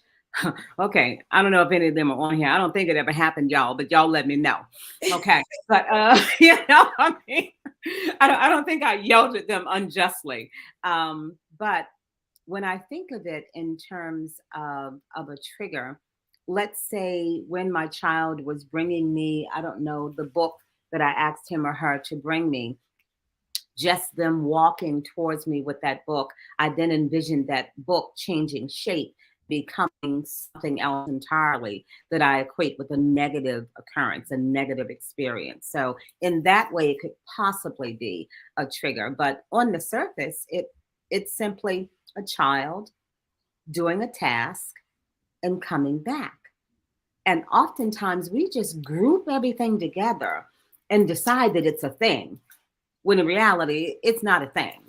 [SPEAKER 2] okay, I don't know if any of them are on here. I don't think it ever happened, y'all, but y'all let me know. Okay. But, I mean, I don't think I yelled at them unjustly. But when I think of it in terms of a trigger, let's say when my child was bringing me, I don't know, the book that I asked him or her to bring me, just them walking towards me with that book, I then envisioned that book changing shape, becoming something else entirely that I equate with a negative occurrence, a negative experience. So in that way, it could possibly be a trigger. But on the surface, it's simply a child doing a task and coming back. And oftentimes we just group everything together and decide that it's a thing, when in reality, it's not a thing.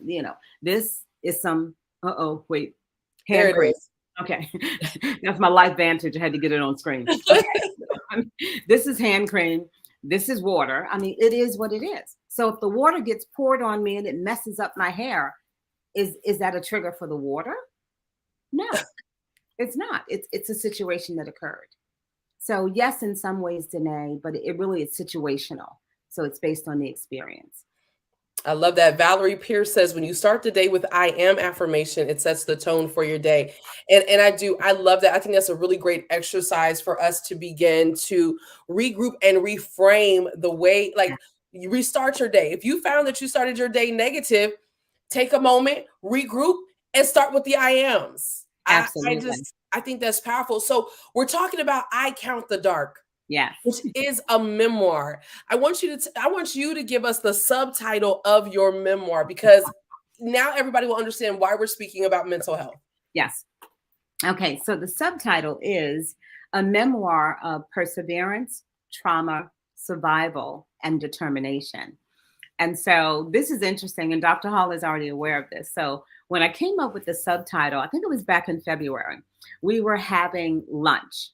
[SPEAKER 2] This is some, wait,
[SPEAKER 1] There
[SPEAKER 2] hand
[SPEAKER 1] it
[SPEAKER 2] cream.
[SPEAKER 1] is.
[SPEAKER 2] Okay. That's my life vantage. I had to get it on screen. Okay. This is hand cream. This is water. I mean, it is what it is. So if the water gets poured on me and it messes up my hair, is that a trigger for the water? No, it's not. It's a situation that occurred. So yes, in some ways, Danae, but it really is situational. So it's based on the experience.
[SPEAKER 1] I love that. Valerie Pierce says, when you start the day with I am affirmation, it sets the tone for your day. And I love that. I think that's a really great exercise for us to begin to regroup and reframe the way, like, you restart your day. If you found that you started your day negative, take a moment, regroup, and start with the I ams.
[SPEAKER 2] Absolutely.
[SPEAKER 1] I think that's powerful. So we're talking about I Count the Dark,
[SPEAKER 2] Yes.
[SPEAKER 1] which is a memoir. I want you to give us the subtitle of your memoir, because now everybody will understand why we're speaking about mental health.
[SPEAKER 2] Yes. Okay, so the subtitle is A Memoir of Perseverance, Trauma, Survival, and Determination. And so this is interesting, and Dr. Hall is already aware of this. So when I came up with the subtitle, I think it was back in February, we were having lunch.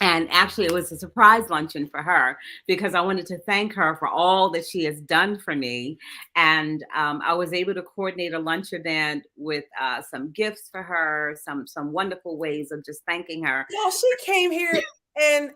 [SPEAKER 2] And actually, it was a surprise luncheon for her because I wanted to thank her for all that she has done for me. And I was able to coordinate a lunch event with some gifts for her, some wonderful ways of just thanking her.
[SPEAKER 1] Y'all, she came here, and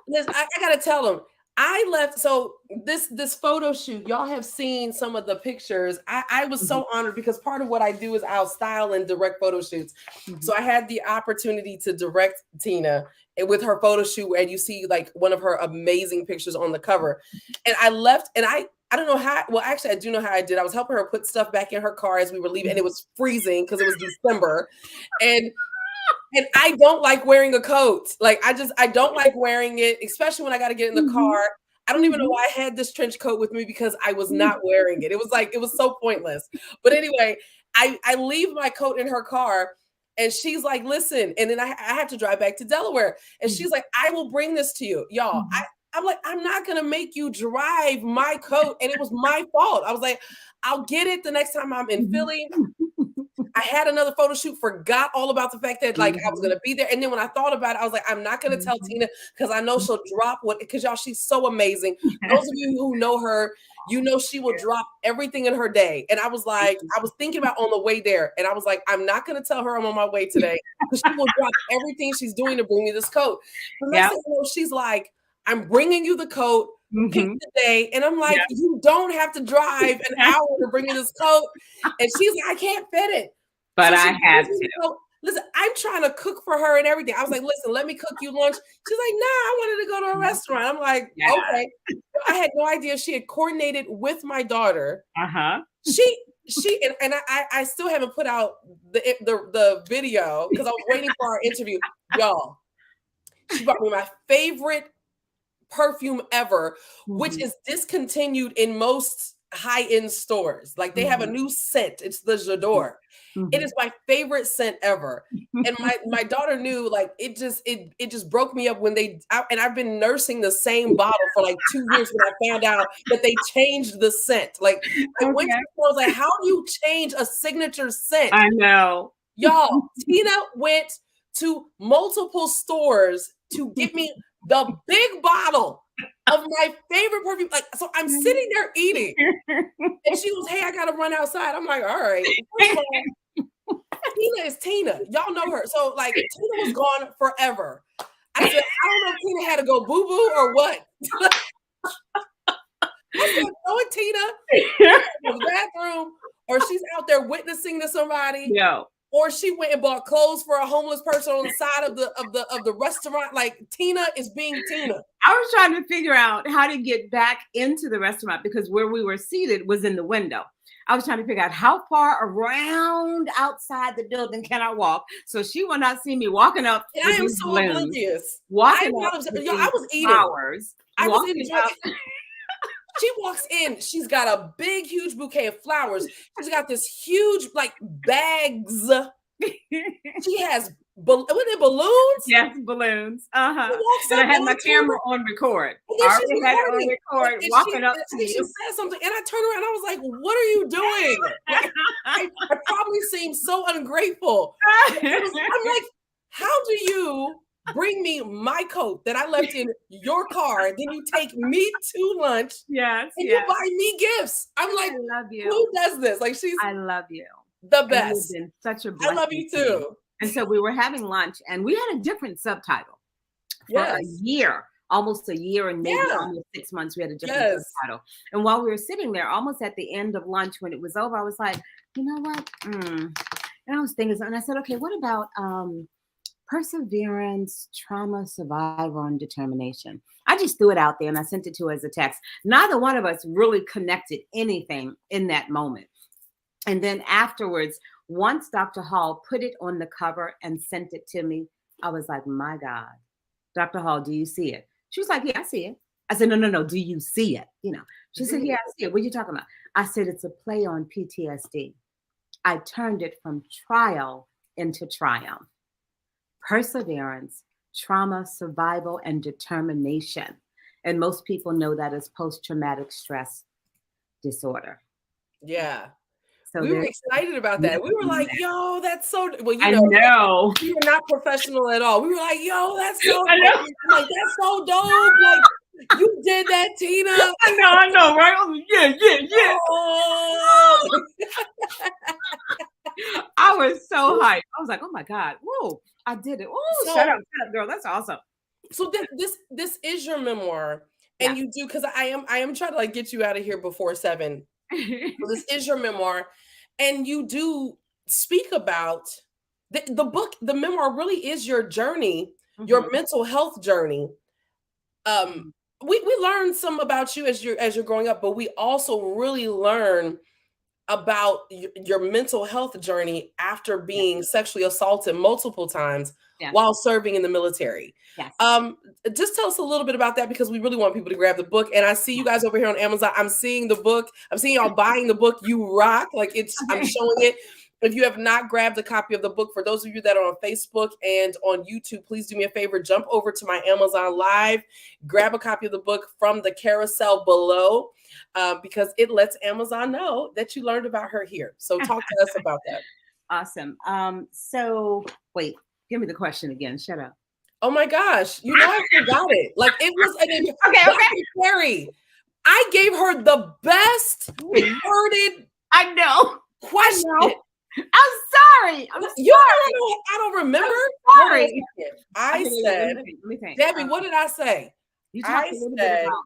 [SPEAKER 1] listen, I got to tell them, I left. So this photo shoot, y'all have seen some of the pictures. I was so honored because part of what I do is I'll style and direct photo shoots. So I had the opportunity to direct Tina with her photo shoot, and you see like one of her amazing pictures on the cover. And I left, and I don't know how. Well, actually, I do know how I did. I was helping her put stuff back in her car as we were leaving, and it was freezing because it was December, and I don't like wearing a coat. Like I don't like wearing it, especially when I got to get in the car. I don't even know why I had this trench coat with me, because I was not wearing it. It was so pointless. But anyway, I leave my coat in her car, and she's like, listen, and then I have to drive back to Delaware. And she's like, I will bring this to you. Y'all, I'm like, I'm not going to make you drive my coat. And it was my fault. I was like, I'll get it the next time I'm in Philly. I had another photo shoot, forgot all about the fact that like I was gonna be there. And then when I thought about it, I was like, I'm not gonna tell Tina, because I know she'll drop what, because y'all, she's so amazing. Those of you who know her, you know she will drop everything in her day. And I was like, I was thinking about on the way there, and I was like, I'm not gonna tell her I'm on my way today, because she will drop everything she's doing to bring me this coat. The next thing you know, she's like, I'm bringing you the coat. Pick the day. And I'm like, you don't have to drive an hour to bring me this coat. And she's like, I can't fit it.
[SPEAKER 2] But
[SPEAKER 1] So
[SPEAKER 2] I had to.
[SPEAKER 1] Listen, I'm trying to cook for her and everything. I was like, listen, let me cook you lunch. She's like, nah, I wanted to go to a restaurant. I'm like, okay. I had no idea she had coordinated with my daughter. She and I still haven't put out the video because I was waiting for our interview. Y'all, she brought me my favorite perfume ever, which is discontinued in most high-end stores. Like they have a new scent. It's the J'adore. It is my favorite scent ever. And my daughter knew, like, it just broke me up when and I've been nursing the same bottle for like 2 years when I found out that they changed the scent. Like I went to the store, I was like, how do you change a signature scent?
[SPEAKER 2] I know.
[SPEAKER 1] Y'all, Tina went to multiple stores to get me the big bottle of my favorite perfume. Like, so I'm sitting there eating, and she goes, hey, I gotta run outside. I'm like, all right. First of all, Tina is Tina. Y'all know her. So like Tina was gone forever. I said, I don't know if Tina had to go boo-boo or what. I said, no, it's Tina in the bathroom, or she's out there witnessing to somebody. Or she went and bought clothes for a homeless person on the side of the restaurant. Like Tina is being Tina.
[SPEAKER 2] I was trying to figure out how to get back into the restaurant because where we were seated was in the window. I was trying to figure out how far around outside the building can I walk so she will not see me walking up.
[SPEAKER 1] And I am so oblivious.
[SPEAKER 2] Walking
[SPEAKER 1] I was eating.
[SPEAKER 2] Flowers.
[SPEAKER 1] I was eating. She walks in. She's got a big, huge bouquet of flowers. She's got this huge, like, bags. She has Wasn't it balloons?
[SPEAKER 2] Yes, balloons.
[SPEAKER 1] She
[SPEAKER 2] Uh-huh.
[SPEAKER 1] walks
[SPEAKER 2] And I
[SPEAKER 1] up
[SPEAKER 2] had
[SPEAKER 1] and I
[SPEAKER 2] my
[SPEAKER 1] turn
[SPEAKER 2] camera on record.
[SPEAKER 1] and then
[SPEAKER 2] I
[SPEAKER 1] she's
[SPEAKER 2] already had it on
[SPEAKER 1] recording.
[SPEAKER 2] record,
[SPEAKER 1] And
[SPEAKER 2] walking up
[SPEAKER 1] I
[SPEAKER 2] to
[SPEAKER 1] think she
[SPEAKER 2] you.
[SPEAKER 1] said something, and I turned around and I was like, "What are you doing?" Like, I probably seemed so ungrateful. I'm like, "How do you bring me my coat that I left in your car, then you take me to lunch
[SPEAKER 2] Yes,
[SPEAKER 1] and you
[SPEAKER 2] yes.
[SPEAKER 1] buy me gifts?" I'm
[SPEAKER 2] I
[SPEAKER 1] like,
[SPEAKER 2] love you.
[SPEAKER 1] "Who does this?" Like, she's
[SPEAKER 2] I love you.
[SPEAKER 1] the
[SPEAKER 2] And you've
[SPEAKER 1] best.
[SPEAKER 2] been such a
[SPEAKER 1] I love
[SPEAKER 2] blessing
[SPEAKER 1] you
[SPEAKER 2] to me.
[SPEAKER 1] too.
[SPEAKER 2] And so we were having lunch and we had a different subtitle for a
[SPEAKER 1] Yes.
[SPEAKER 2] year, almost a year and maybe
[SPEAKER 1] Yeah.
[SPEAKER 2] almost 6 months. We had a different
[SPEAKER 1] Yes.
[SPEAKER 2] subtitle. And while we were sitting there, almost at the end of lunch when it was over, I was like, you know what? And I was thinking, and I said, okay, what about perseverance, trauma, survival, and determination? I just threw it out there and I sent it to her as a text. Neither one of us really connected anything in that moment. And then afterwards, once Dr. Hall put it on the cover and sent it to me, I was like, my God, Dr. Hall, do you see it? She was like, yeah, I see it. I said, no, no, no. Do you see it? She said, yeah, I see it. What are you talking about? I said, it's a play on PTSD. I turned it from trial into triumph. Perseverance, trauma, survival, and determination. And most people know that as post-traumatic stress disorder.
[SPEAKER 1] Yeah.
[SPEAKER 2] So
[SPEAKER 1] We were
[SPEAKER 2] there's
[SPEAKER 1] excited about that. We were
[SPEAKER 2] nothing
[SPEAKER 1] like,
[SPEAKER 2] there.
[SPEAKER 1] "Yo, that's so." Well,
[SPEAKER 2] I know.
[SPEAKER 1] we were not professional at all. We were like, "Yo, that's so."
[SPEAKER 2] I know.
[SPEAKER 1] I'm like, "That's so dope!" Like, you did that, Tina.
[SPEAKER 2] I know, right? Oh, yeah, yeah, yeah.
[SPEAKER 1] Oh.
[SPEAKER 2] I was so hyped. I was like, oh my God. Whoa, I did it. Oh,
[SPEAKER 1] So,
[SPEAKER 2] shut up, girl. That's awesome.
[SPEAKER 1] this is your memoir,
[SPEAKER 2] Yeah.
[SPEAKER 1] and you do, because I am trying to like get you out of here before 7. So this is your memoir, and you do speak about the book. The memoir really is your journey, your
[SPEAKER 2] Mhm.
[SPEAKER 1] mental health journey. Um,
[SPEAKER 2] Mhm.
[SPEAKER 1] we learn some about you as you're growing up, but we also really learn about your mental health journey after
[SPEAKER 2] Yeah.
[SPEAKER 1] being sexually assaulted multiple times
[SPEAKER 2] Yes.
[SPEAKER 1] while serving in the military.
[SPEAKER 2] Yes.
[SPEAKER 1] Um, just tell us a little bit about that, because we really want people to grab the book. And I see you guys over here on Amazon. I'm seeing the book. I'm seeing y'all buying the book. You rock. Like, I'm
[SPEAKER 2] Okay.
[SPEAKER 1] showing it. If you have not grabbed a copy of the book, for those of you that are on Facebook and on YouTube, please do me a favor, jump over to my Amazon Live, grab a copy of the book from the carousel below, because it lets Amazon know that you learned about her here. So talk to us about that.
[SPEAKER 2] Awesome. So wait, give me the question again. Shut up.
[SPEAKER 1] Oh my gosh, I forgot it. Like, it was
[SPEAKER 2] Okay, okay.
[SPEAKER 1] Dr. Carey. I gave her the best worded
[SPEAKER 2] I know.
[SPEAKER 1] question.
[SPEAKER 2] I'm sorry. I'm
[SPEAKER 1] You
[SPEAKER 2] sorry.
[SPEAKER 1] I don't remember.
[SPEAKER 2] I'm
[SPEAKER 1] Hold on a
[SPEAKER 2] sorry.
[SPEAKER 1] second. I
[SPEAKER 2] Okay,
[SPEAKER 1] said,
[SPEAKER 2] let me think.
[SPEAKER 1] Debbie, what did I say?
[SPEAKER 2] You
[SPEAKER 1] I
[SPEAKER 2] talked a little bit
[SPEAKER 1] said,
[SPEAKER 2] about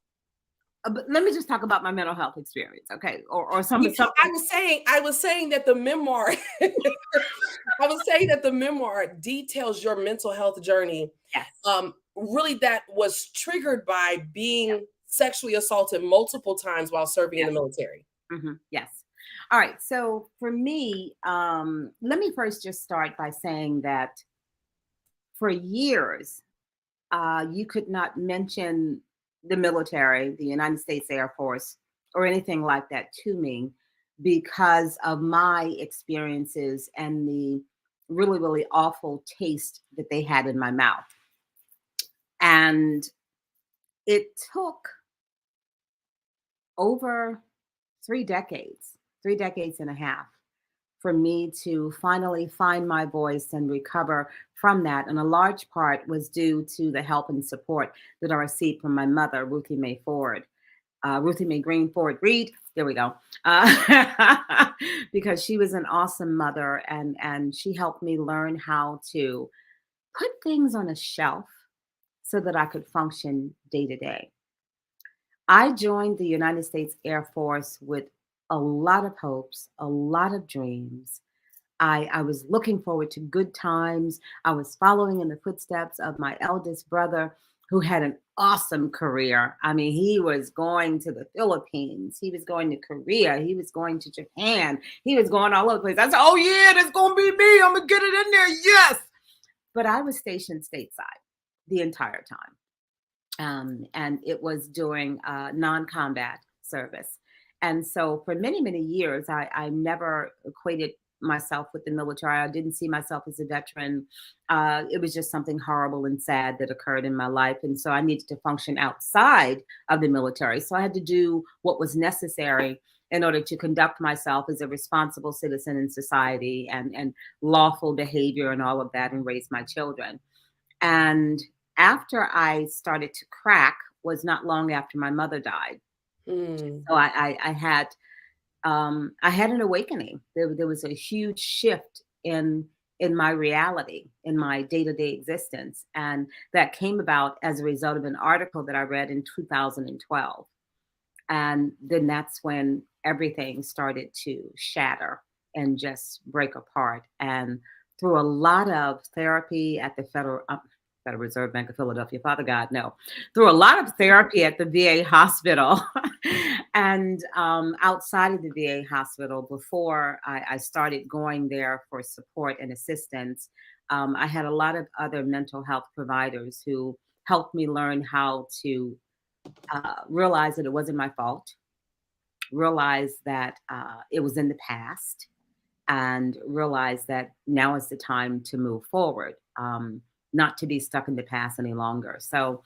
[SPEAKER 2] but let me just talk about my mental health experience, okay? Or some
[SPEAKER 1] I
[SPEAKER 2] something.
[SPEAKER 1] was saying that the memoir, I was saying that the memoir details your mental health journey.
[SPEAKER 2] Yes.
[SPEAKER 1] Really, that was triggered by
[SPEAKER 2] Yes.
[SPEAKER 1] being sexually assaulted multiple times while serving in
[SPEAKER 2] Yes.
[SPEAKER 1] the military.
[SPEAKER 2] Yes. All right. So for me, let me first just start by saying that for years, you could not mention the military, the United States Air Force, or anything like that to me because of my experiences and the really, really awful taste that they had in my mouth. And it took over 3 decades and a half for me to finally find my voice and recover from that. And a large part was due to the help and support that I received from my mother, Ruthie Mae Green Ford Reed. There we go. Because she was an awesome mother, and she helped me learn how to put things on a shelf so that I could function day to day. I joined the United States Air Force with a lot of hopes, a lot of dreams. I was looking forward to good times. I was following in the footsteps of my eldest brother, who had an awesome career. I mean, he was going to the Philippines, he was going to Korea, he was going to Japan, he was going all over the place. I said, oh, yeah, that's going to be me. I'm going to get it in there. Yes. But I was stationed stateside the entire time. And it was during non-combat service. And so for many, many years, I never equated myself with the military. I didn't see myself as a veteran. It was just something horrible and sad that occurred in my life. And so I needed to function outside of the military. So I had to do what was necessary in order to conduct myself as a responsible citizen in society and lawful behavior and all of that, and raise my children. And after I started to crack was not long after my mother died.
[SPEAKER 1] Mm.
[SPEAKER 2] So I had an awakening. There was a huge shift in my reality, in my day-to-day existence, and that came about as a result of an article that I read in 2012. And then that's when everything started to shatter and just break apart. And through a lot of therapy at the Federal Reserve Bank of Philadelphia, Father God, no, through a lot of therapy at the VA hospital and outside of the VA hospital before I started going there for support and assistance. I had a lot of other mental health providers who helped me learn how to realize that it wasn't my fault, realize that it was in the past, and realize that now is the time to move forward, not to be stuck in the past any longer. So,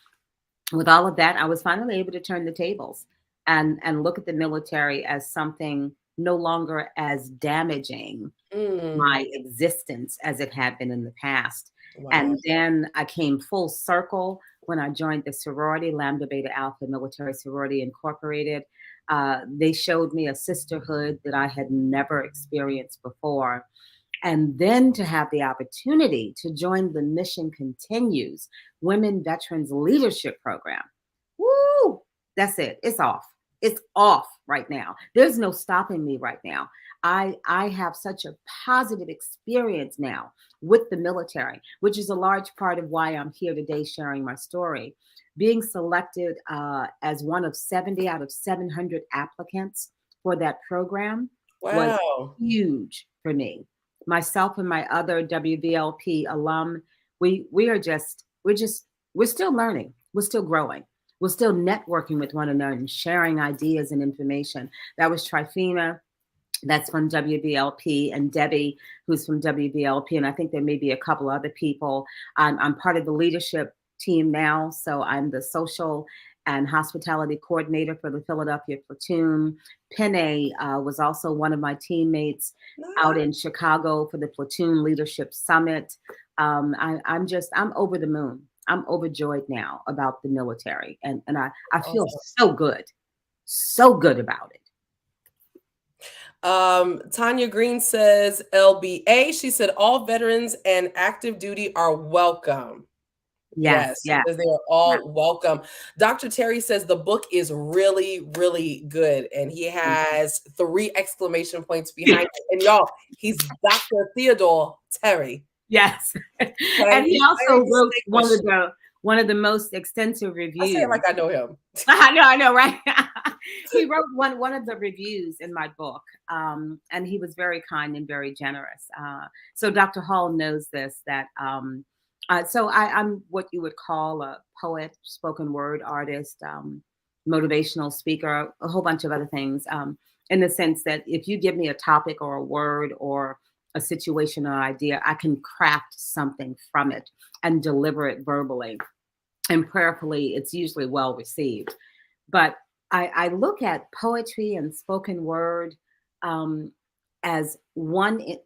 [SPEAKER 2] with all of that, I was finally able to turn the tables and look at the military as something no longer as damaging
[SPEAKER 1] Mm.
[SPEAKER 2] my existence as it had been in the past.
[SPEAKER 1] Wow.
[SPEAKER 2] And then I came full circle when I joined the sorority, Lambda Beta Alpha Military Sorority Incorporated. They showed me a sisterhood that I had never experienced before. And then to have the opportunity to join the Mission Continues Women Veterans Leadership Program. Woo! That's it. It's off. It's off right now. There's no stopping me right now. I have such a positive experience now with the military, which is a large part of why I'm here today sharing my story. Being selected as one of 70 out of 700 applicants for that program was
[SPEAKER 1] Wow.
[SPEAKER 2] huge for me. Myself and my other WVLP alum, we're still learning. We're still growing. We're still networking with one another and sharing ideas and information. That was Trifina, that's from WVLP, and Debbie, who's from WVLP. And I think there may be a couple other people. I'm part of the leadership team now. So I'm the social and hospitality coordinator for the Philadelphia platoon. Penne was also one of my teammates out in Chicago for the Platoon Leadership Summit. I'm over the moon. I'm overjoyed now about the military. And I feel so good about it.
[SPEAKER 1] Tanya Green says LBA. She said all veterans and active duty are welcome. Yes,
[SPEAKER 2] Yes.
[SPEAKER 1] because they are all welcome. Dr. Terry says the book is really, really good. And he has 3 exclamation points behind it. And y'all, he's Dr. Theodore Terry.
[SPEAKER 2] Yes. And he also wrote one of the most extensive reviews.
[SPEAKER 1] I say it like I know him.
[SPEAKER 2] I know, right? He wrote one of the reviews in my book, and he was very kind and very generous. So Dr. Hall knows this, that so I'm what you would call a poet, spoken word artist, motivational speaker, a whole bunch of other things, in the sense that if you give me a topic or a word or a situation or idea, I can craft something from it and deliver it verbally. And prayerfully, it's usually well received. But I look at poetry and spoken word as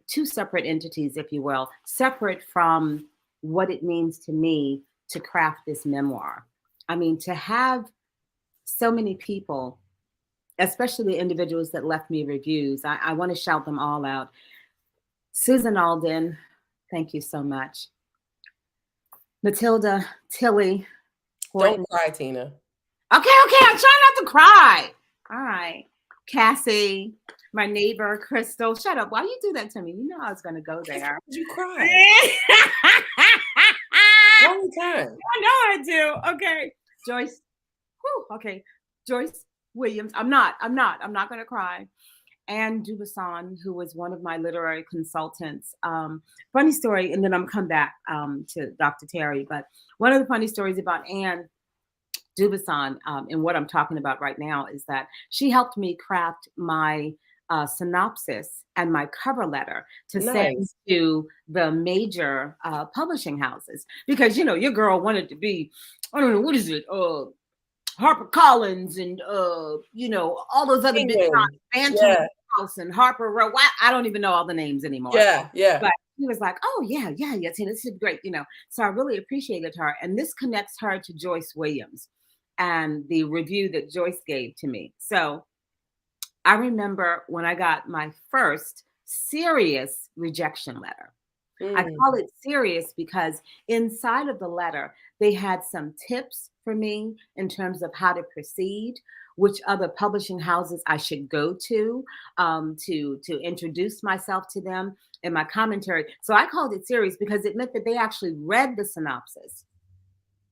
[SPEAKER 2] two separate entities, if you will, separate from what it means to me to craft this memoir. I mean, to have so many people, especially the individuals that left me reviews, I want to shout them all out. Susan Alden, thank you so much. Matilda, Tilly.
[SPEAKER 1] Don't cry, Tina.
[SPEAKER 2] Okay, I'm trying not to cry. All right. Cassie, my neighbor, Crystal. Shut up. Why do you do that to me? You know I was going to go there.
[SPEAKER 1] You cry. All the time.
[SPEAKER 2] I know I do. Okay. Joyce. Whew, okay. Joyce Williams. I'm not going to cry. Anne Dubuisson, who was one of my literary consultants. Funny story, and then I'm come back to Dr. Terry. But one of the funny stories about Anne Dubuisson and what I'm talking about right now is that she helped me craft my synopsis and my cover letter to send
[SPEAKER 1] Nice.
[SPEAKER 2] to the major publishing houses, because your girl wanted to be, I don't know, what is it, Harper Collins and all those other big
[SPEAKER 1] Penguin.
[SPEAKER 2] Bantam
[SPEAKER 1] Yeah.
[SPEAKER 2] House and Harper Row. I don't even know all the names anymore.
[SPEAKER 1] Yeah. Yeah.
[SPEAKER 2] But he was like, "Oh yeah, Tina, this is great." So I really appreciated her, and this connects her to Joyce Williams and the review that Joyce gave to me. So I remember when I got my first serious rejection letter. I
[SPEAKER 1] Mm.
[SPEAKER 2] call it serious because inside of the letter, they had some tips for me in terms of how to proceed, which other publishing houses I should go to introduce myself to them in my commentary. So I called it serious because it meant that they actually read the synopsis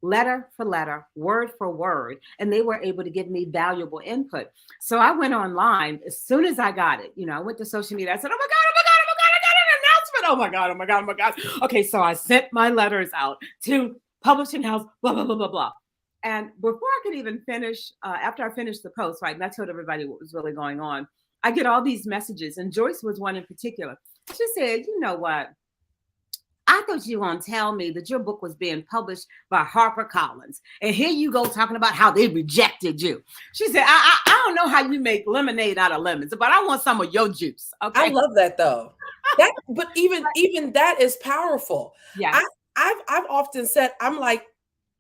[SPEAKER 2] letter for letter, word for word, and they were able to give me valuable input. So I went online as soon as I got it. I went to social media. I said, "Oh my God, oh my God, oh my God, I got an announcement. Oh my God, oh my God, oh my God." Okay, so I sent my letters out to publishing house, blah, blah, blah, blah, blah. And before I could even finish, after I finished the post, right, and I told everybody what was really going on, I get all these messages, and Joyce was one in particular. She said, "You know what? I thought you were going to tell me that your book was being published by HarperCollins. And here you go talking about how they rejected you." She said, I don't know how you make lemonade out of lemons, but I want some of your juice."
[SPEAKER 1] I
[SPEAKER 2] Okay.
[SPEAKER 1] love that though. But even that is powerful.
[SPEAKER 2] Yes.
[SPEAKER 1] I've often said, I'm like,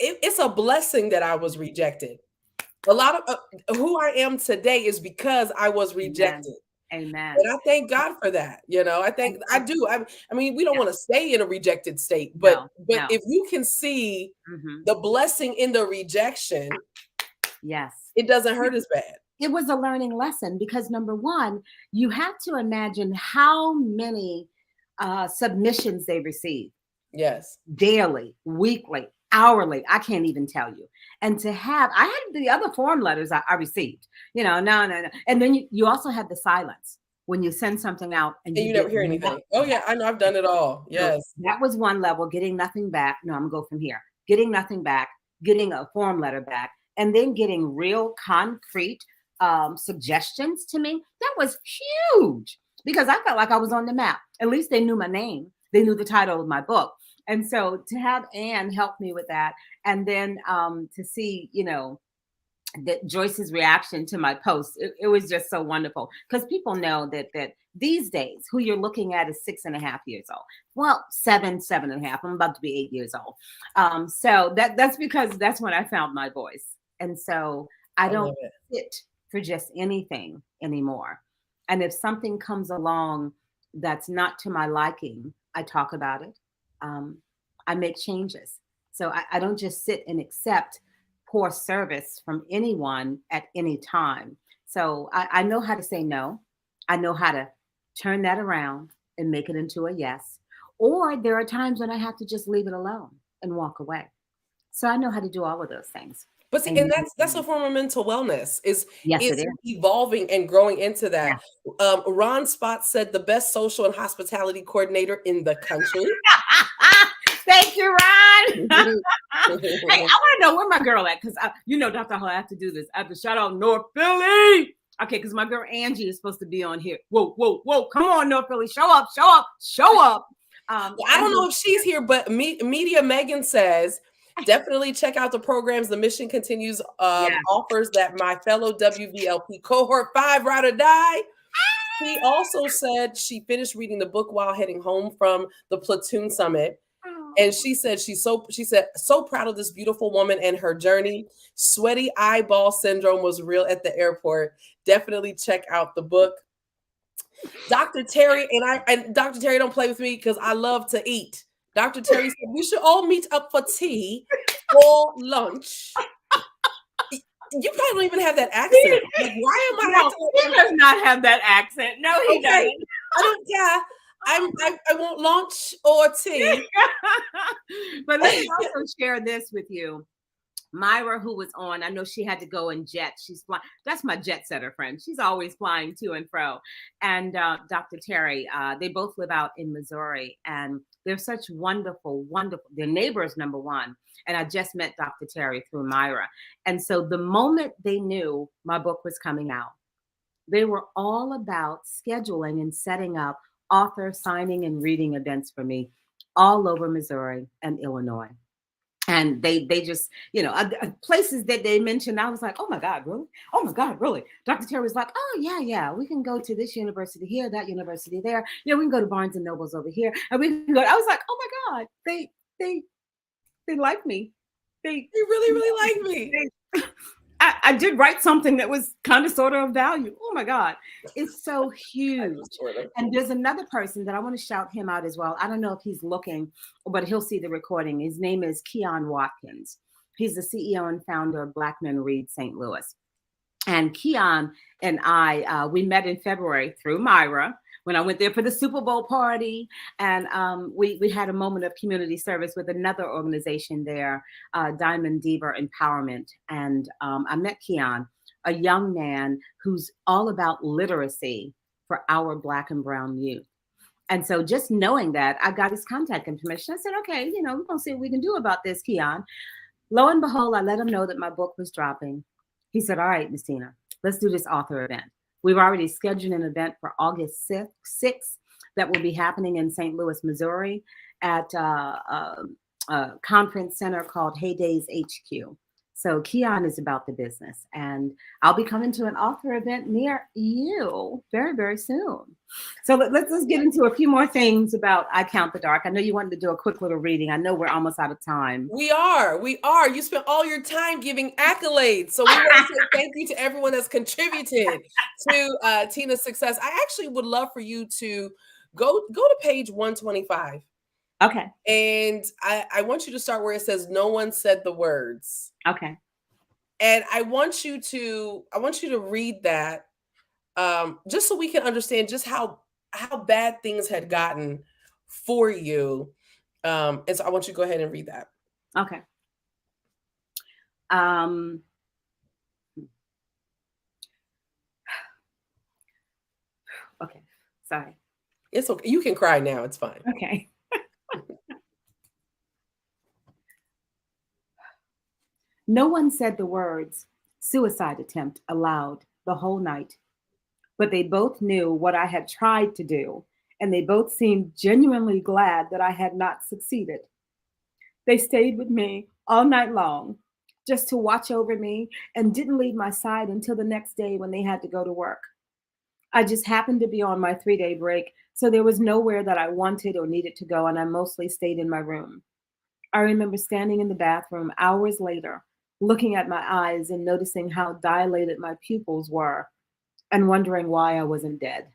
[SPEAKER 1] it's a blessing that I was rejected. A lot of who I am today is because I was rejected.
[SPEAKER 2] Amen.
[SPEAKER 1] And I thank God for that. I do. I mean, we don't want to stay in a rejected state, but
[SPEAKER 2] No.
[SPEAKER 1] if you can see
[SPEAKER 2] Mhm.
[SPEAKER 1] the blessing in the rejection,
[SPEAKER 2] Yes.
[SPEAKER 1] it doesn't hurt as bad.
[SPEAKER 2] It was a learning lesson because number one, you have to imagine how many submissions they received
[SPEAKER 1] Yes.
[SPEAKER 2] daily, weekly, hourly. I can't even tell you. And I had the other form letters I received, no. And then you also have the silence when you send something out and
[SPEAKER 1] And
[SPEAKER 2] you
[SPEAKER 1] you
[SPEAKER 2] get
[SPEAKER 1] never hear anything.
[SPEAKER 2] nothing
[SPEAKER 1] Oh
[SPEAKER 2] back.
[SPEAKER 1] yeah, I know. I've done it all.
[SPEAKER 2] So
[SPEAKER 1] Yes.
[SPEAKER 2] that was one level, getting nothing back. No, I'm gonna go from here. Getting nothing back, getting a form letter back, and then getting real concrete suggestions to me. That was huge because I felt like I was on the map. At least they knew my name. They knew the title of my book. And so to have Anne help me with that, and then to see, that Joyce's reaction to my post, it was just so wonderful because people know that these days who you're looking at is 6.5 years old. Well, 7.5. I'm about to be 8 years old. So that's because that's when I found my voice. And so I
[SPEAKER 1] I
[SPEAKER 2] don't
[SPEAKER 1] love it.
[SPEAKER 2] sit for just anything anymore. And if something comes along that's not to my liking, I talk about it. I make changes. So I don't just sit and accept poor service from anyone at any time. So I know how to say no. I know how to turn that around and make it into a yes. Or there are times when I have to just leave it alone and walk away. So I know how to do all of those things.
[SPEAKER 1] But see, and that's a form of mental wellness
[SPEAKER 2] Yes, it
[SPEAKER 1] is
[SPEAKER 2] is.
[SPEAKER 1] evolving and growing into
[SPEAKER 2] Yeah.
[SPEAKER 1] that. Ron Spot said the best social and hospitality coordinator in the country.
[SPEAKER 2] Thank you, Ron. Hey, I want to know where my girl at because Dr. Hall, I have to do this. I have to shout out North Philly. Okay, because my girl Angie is supposed to be on here. Whoa! Come on, North Philly, show up.
[SPEAKER 1] I don't know if she's here, but Media Megan says definitely check out the programs. The mission continues offers that my fellow WVLP cohort 5 ride or die. She also said she finished reading the book while heading home from the Platoon Summit. And she said so proud of this beautiful woman and her journey. Sweaty eyeball syndrome was real at the airport. Definitely check out the book. Dr. Terry and Dr. Terry don't play with me because I love to eat. Dr. Terry said we should all meet up for tea or lunch. You probably don't even have that accent. Like, why am I?
[SPEAKER 2] No, he does not have that accent. No, he doesn't.
[SPEAKER 1] I don't care. I want lunch or tea.
[SPEAKER 2] But let me also share this with you. Myra, who was on, I know she had to go in jet. She's flying. That's my jet setter friend. She's always flying to and fro. And Dr. Terry, they both live out in Missouri, and they're such wonderful. They're neighbors, number one. And I just met Dr. Terry through Myra. And so the moment they knew my book was coming out, They were all about scheduling and setting up author signing and reading events for me all over Missouri and Illinois. And they just, places that they mentioned, I was like, oh my God, really? Oh my God, really? Dr. Terry was like, oh yeah, yeah, we can go to this university here, that university there. We can go to Barnes and Nobles over here, and we can go. I was like, oh my God, they they like me. They
[SPEAKER 1] You really, really like me.
[SPEAKER 2] they I did write something that was kind of sort of value. Oh my God. It's so huge.
[SPEAKER 1] Sort of.
[SPEAKER 2] And there's another person that I want to shout him out as well. I don't know if he's looking, but he'll see the recording. His name is Keon Watkins. He's the CEO and founder of Black Men Read St. Louis. And Keon and I, we met in February through Myra when I went there for the Super Bowl party. And we had a moment of community service with another organization there, Diamond Diva Empowerment. And I met Keon, a young man who's all about literacy for our Black and brown youth. And so just knowing that, I got his contact information. I said, okay, we're going to see what we can do about this, Keon. Lo and behold, I let him know that my book was dropping. He said, all right, Miss Tina, let's do this author event. We've already scheduled an event for August 6th that will be happening in St. Louis, Missouri at a conference center called Heydays HQ. So Keon is about the business, and I'll be coming to an author event near you very, very soon. So let's get into a few more things about I Count the Dark. I know you wanted to do a quick little reading. I know we're almost out of time.
[SPEAKER 1] We are. You spent all your time giving accolades. So we want to say thank you to everyone that's contributed to Tina's success. I actually would love for you to go to page 125.
[SPEAKER 2] Okay.
[SPEAKER 1] And I want you to start where it says, no one said the words.
[SPEAKER 2] Okay.
[SPEAKER 1] And I want you to read that just so we can understand just how bad things had gotten for you. And so I want you to go ahead and read that.
[SPEAKER 2] Okay. Okay. Sorry.
[SPEAKER 1] It's okay. You can cry now. It's fine.
[SPEAKER 2] Okay. No one said the words suicide attempt aloud the whole night, but they both knew what I had tried to do, and they both seemed genuinely glad that I had not succeeded. They stayed with me all night long just to watch over me and didn't leave my side until the next day when they had to go to work. I just happened to be on my 3-day break, so there was nowhere that I wanted or needed to go, and I mostly stayed in my room. I remember standing in the bathroom hours later, looking at my eyes and noticing how dilated my pupils were and wondering why I wasn't dead.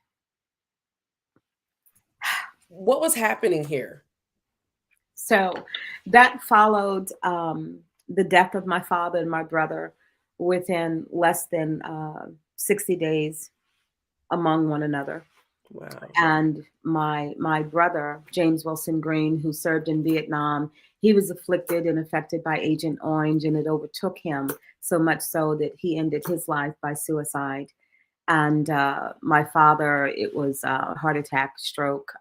[SPEAKER 1] What was happening here?
[SPEAKER 2] So that followed the death of my father and my brother within less than 60 days among one another.
[SPEAKER 1] Wow.
[SPEAKER 2] And my brother, James Wilson Green, who served in Vietnam, he was afflicted and affected by Agent Orange, and it overtook him so much so that he ended his life by suicide. And my father, it was a heart attack, stroke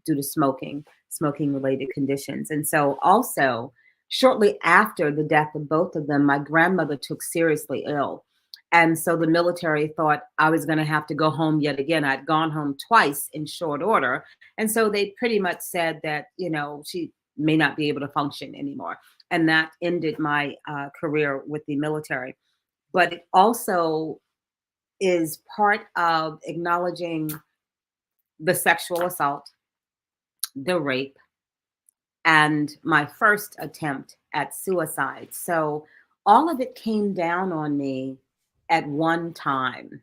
[SPEAKER 2] due to smoking-related conditions. And so also, shortly after the death of both of them, my grandmother took seriously ill. And so the military thought I was going to have to go home yet again. I'd gone home twice in short order. And so they pretty much said that, she may not be able to function anymore. And that ended my career with the military. But it also is part of acknowledging the sexual assault, the rape, and my first attempt at suicide. So all of it came down on me at one time,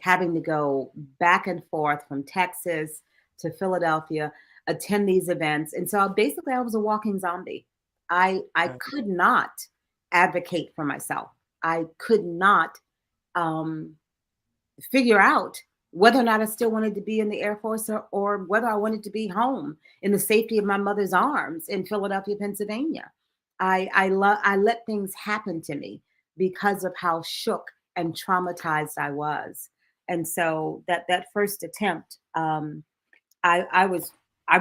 [SPEAKER 2] having to go back and forth from Texas to Philadelphia, attend these events. And so basically I was a walking zombie. I could not advocate for myself. I could not figure out whether or not I still wanted to be in the Air Force or whether I wanted to be home in the safety of my mother's arms in Philadelphia, Pennsylvania. I let things happen to me because of how shook and traumatized I was. And so that first attempt, I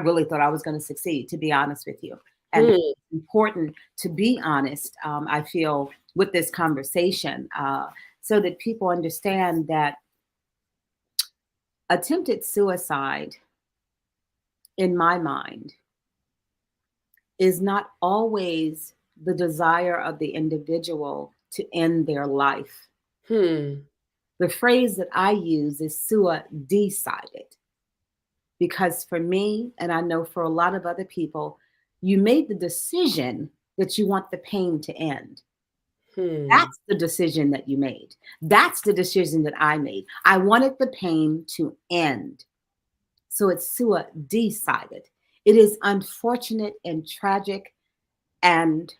[SPEAKER 2] really thought I was going to succeed, to be honest with you. And it's important to be honest, I feel, with this conversation, so that people understand that Attempted suicide, in my mind, is not always the desire of the individual to end their life.
[SPEAKER 1] Hmm.
[SPEAKER 2] The phrase that I use is "sua decided," because for me, and I know for a lot of other people, you made the decision that you want the pain to end.
[SPEAKER 1] Hmm.
[SPEAKER 2] That's the decision that you made. That's the decision that I made. I wanted the pain to end. So it's "sua decided." It is unfortunate and tragic, and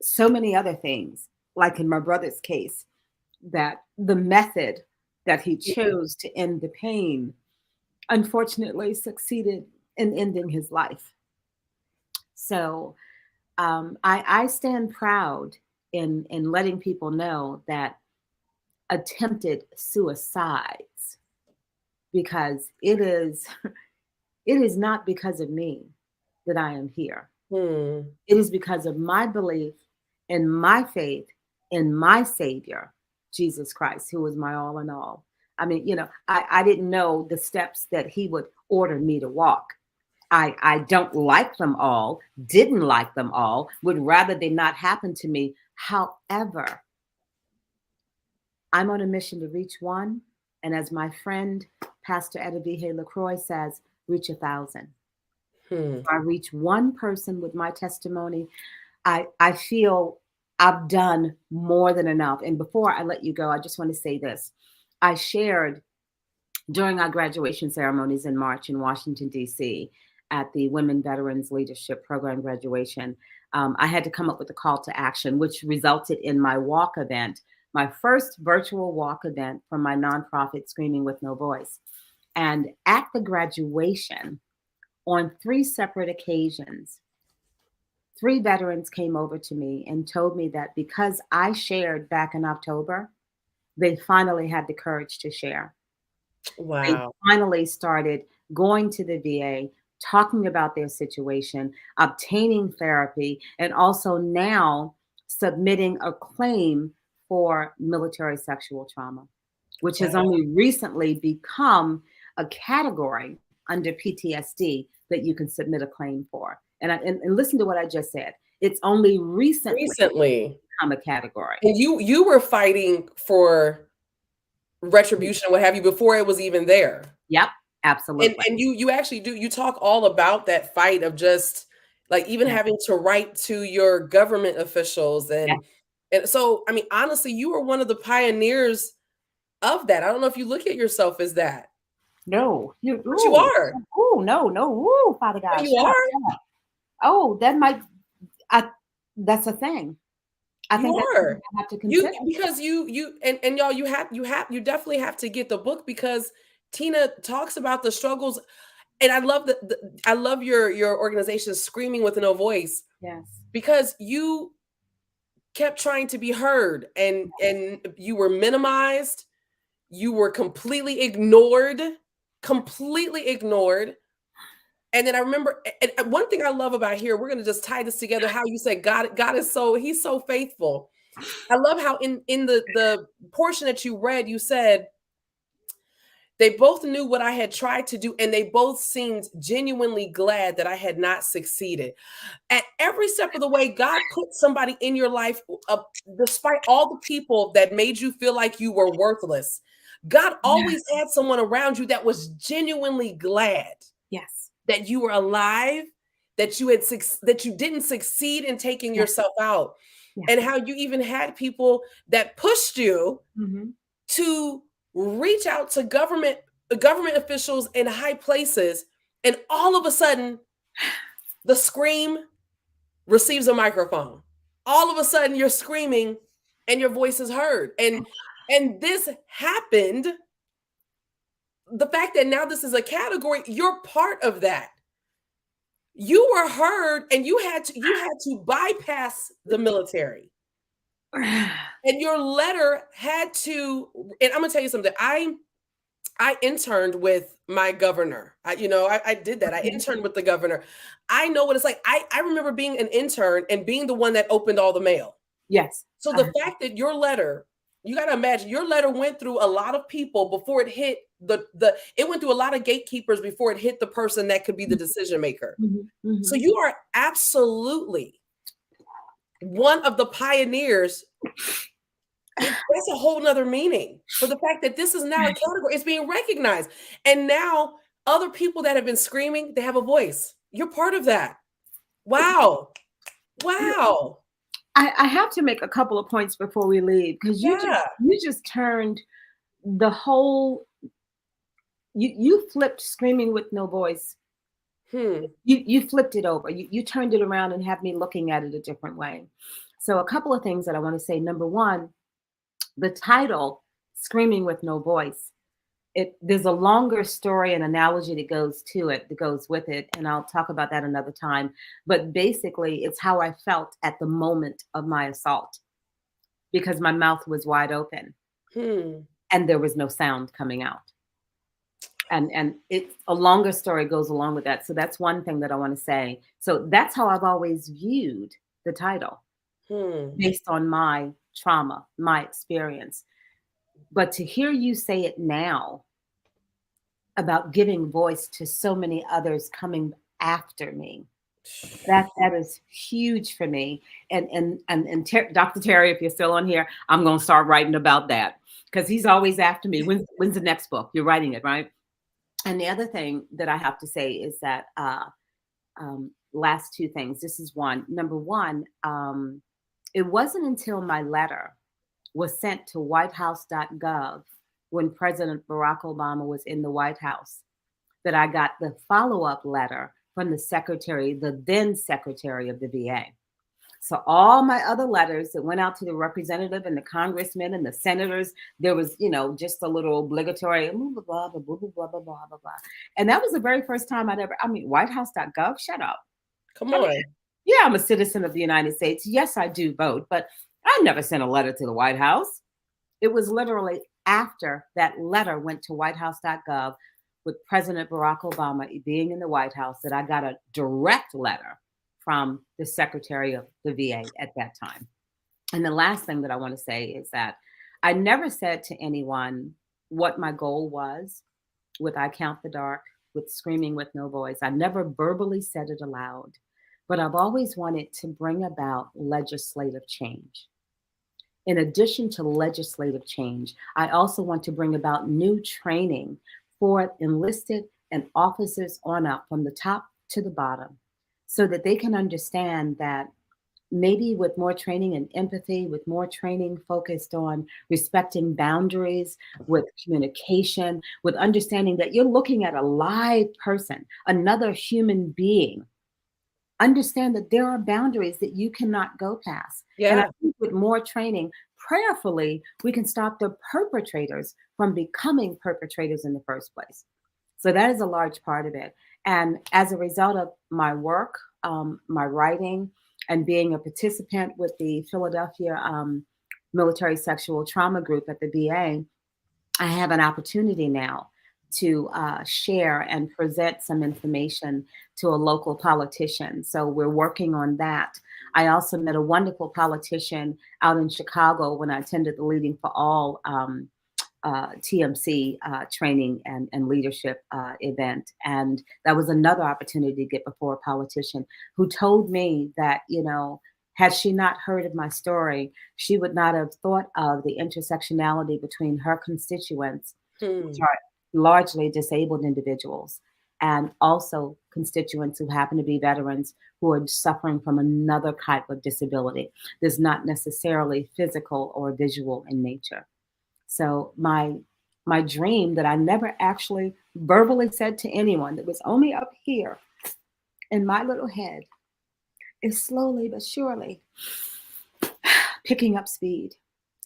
[SPEAKER 2] so many other things, like in my brother's case, that the method that he chose to end the pain unfortunately succeeded in ending his life. So I stand proud in letting people know that attempted suicides, because it is not because of me that I am here.
[SPEAKER 1] Hmm.
[SPEAKER 2] It is because of my belief in my faith in my Savior, Jesus Christ, who is my all in all. I mean, I didn't know the steps that He would order me to walk. I don't like them all, didn't like them all, would rather they not happen to me. However, I'm on a mission to reach one. And as my friend, Pastor Edavie LaCroix says, reach 1,000.
[SPEAKER 1] Hmm.
[SPEAKER 2] If I reach one person with my testimony, I feel I've done more than enough. And before I let you go, I just want to say this. I shared during our graduation ceremonies in March in Washington, D.C., at the Women Veterans Leadership Program graduation, I had to come up with a call to action, which resulted in my walk event, my first virtual walk event from my nonprofit, Screaming with No Voice. And at the graduation, on 3 separate occasions, 3 veterans came over to me and told me that because I shared back in October, they finally had the courage to share. They
[SPEAKER 1] Wow.
[SPEAKER 2] finally started going to the VA, talking about their situation, obtaining therapy, and also now submitting a claim for military sexual trauma, which has
[SPEAKER 1] Wow.
[SPEAKER 2] only recently become a category under PTSD that you can submit a claim for. And listen to what I just said. It's only recently
[SPEAKER 1] Recently,
[SPEAKER 2] become a category.
[SPEAKER 1] and you were fighting for retribution, what have you, before it was even there.
[SPEAKER 2] Yep,
[SPEAKER 1] And
[SPEAKER 2] absolutely.
[SPEAKER 1] you actually do, you talk all about that fight of just like even
[SPEAKER 2] Yeah,
[SPEAKER 1] having to write to your government officials,
[SPEAKER 2] yeah.
[SPEAKER 1] and so I mean honestly you were one of the pioneers of that. I don't know if you look at yourself as that,
[SPEAKER 2] No,
[SPEAKER 1] but you are.
[SPEAKER 2] no, no, ooh, Father
[SPEAKER 1] But
[SPEAKER 2] God,
[SPEAKER 1] you
[SPEAKER 2] shut up,
[SPEAKER 1] are.
[SPEAKER 2] shut up. Oh, that might, I, that's a thing. I
[SPEAKER 1] You
[SPEAKER 2] think that's something
[SPEAKER 1] are.
[SPEAKER 2] I have to
[SPEAKER 1] You
[SPEAKER 2] consider.
[SPEAKER 1] because you and y'all you definitely have to get the book because Tina talks about the struggles, and I love I love your organization Screaming with No Voice,
[SPEAKER 2] Yes,
[SPEAKER 1] because you kept trying to be heard, and you were minimized, you were completely ignored. And then I remember, and one thing I love about here, we're going to just tie this together, how you said God is so, he's so faithful. I love how in the portion that you read, you said they both knew what I had tried to do, and they both seemed genuinely glad that I had not succeeded. At every step of the way, God put somebody in your life, despite all the people that made you feel like you were worthless. God always
[SPEAKER 2] yes,
[SPEAKER 1] had someone around you that was genuinely glad
[SPEAKER 2] yes,
[SPEAKER 1] that you were alive, that that you didn't succeed in taking
[SPEAKER 2] yes,
[SPEAKER 1] yourself out,
[SPEAKER 2] yes.
[SPEAKER 1] and how you even had people that pushed you
[SPEAKER 2] Hmm.
[SPEAKER 1] to reach out to government officials in high places, and all of a sudden the scream receives a microphone. All of a sudden you're screaming and your voice is heard. And this happened, the fact that now this is a category, you're part of that. You were heard, and you had to bypass the military. And your letter had to, and I'm gonna tell you something. I interned with my governor. I did that. I
[SPEAKER 2] Okay.
[SPEAKER 1] interned with the governor. I know what it's like. I remember being an intern and being the one that opened all the mail.
[SPEAKER 2] Yes.
[SPEAKER 1] So the fact that your letter You got to imagine your letter went through a lot of people before it hit the it went through a lot of gatekeepers before it hit the person that could be the decision maker.
[SPEAKER 2] Mhm,
[SPEAKER 1] So
[SPEAKER 2] mhm.
[SPEAKER 1] you are absolutely one of the pioneers. That's a whole nother meaning for the fact that this is now a category. It's being recognized. And now other people that have been screaming, they have a voice. You're part of that. Wow. Wow.
[SPEAKER 2] I have to make a couple of points before we leave because
[SPEAKER 1] Yeah.
[SPEAKER 2] you just turned the whole you flipped screaming with no voice.
[SPEAKER 1] Hmm.
[SPEAKER 2] You flipped it over. You turned it around and have me looking at it a different way. So a couple of things that I want to say. Number one, the title "Screaming with No Voice." There's a longer story and analogy that goes to it, that goes with it, and I'll talk about that another time. But basically, it's how I felt at the moment of my assault because my mouth was wide open
[SPEAKER 1] Hmm.
[SPEAKER 2] and there was no sound coming out. And it's a longer story goes along with that. So that's one thing that I want to say. So that's how I've always viewed the title
[SPEAKER 1] Hmm.
[SPEAKER 2] based on my trauma, my experience. But to hear you say it now about giving voice to so many others coming after me, that is huge for me. And Dr. Terry, if you're still on here, I'm going to start writing about that because he's always after me. When's the next book? You're writing it, right? And the other thing that I have to say is that last two things. This is one. Number one, it wasn't until my letter was sent to whitehouse.gov when President Barack Obama was in the White House that I got the follow-up letter from the then secretary of the VA. So all my other letters that went out to the representative and the congressmen and the senators, there was, just a little obligatory blah, blah, blah, blah, blah, blah, blah, blah, blah, blah. And that was the very first time whitehouse.gov, shut up.
[SPEAKER 1] Come
[SPEAKER 2] I mean,
[SPEAKER 1] on.
[SPEAKER 2] yeah, I'm a citizen of the United States. Yes, I do vote, but I never sent a letter to the White House. It was literally after that letter went to whitehouse.gov with President Barack Obama being in the White House that I got a direct letter from the Secretary of the VA at that time. And the last thing that I want to say is that I never said to anyone what my goal was with I Count the Dark, with Screaming with No Voice. I never verbally said it aloud, but I've always wanted to bring about legislative change. In addition to legislative change, I also want to bring about new training for enlisted and officers on up from the top to the bottom so that they can understand that maybe with more training and empathy, with more training focused on respecting boundaries, with communication, with understanding that you're looking at a live person, another human being. Understand that there are boundaries that you cannot go past. And
[SPEAKER 1] Yeah.
[SPEAKER 2] I think with more training, prayerfully, we can stop the perpetrators from becoming perpetrators in the first place. So that is a large part of it. And as a result of my work, my writing, and being a participant with the Philadelphia Military Sexual Trauma Group at the VA, I have an opportunity now to share and present some information to a local politician. So we're working on that. I also met a wonderful politician out in Chicago when I attended the Leading for All TMC training and leadership event. And that was another opportunity to get before a politician who told me that, had she not heard of my story, she would not have thought of the intersectionality between her constituents, which
[SPEAKER 1] Hmm.
[SPEAKER 2] are largely disabled individuals, and also constituents who happen to be veterans who are suffering from another type of disability that's not necessarily physical or visual in nature. So my dream that I never actually verbally said to anyone, that was only up here in my little head, is slowly but surely picking up speed.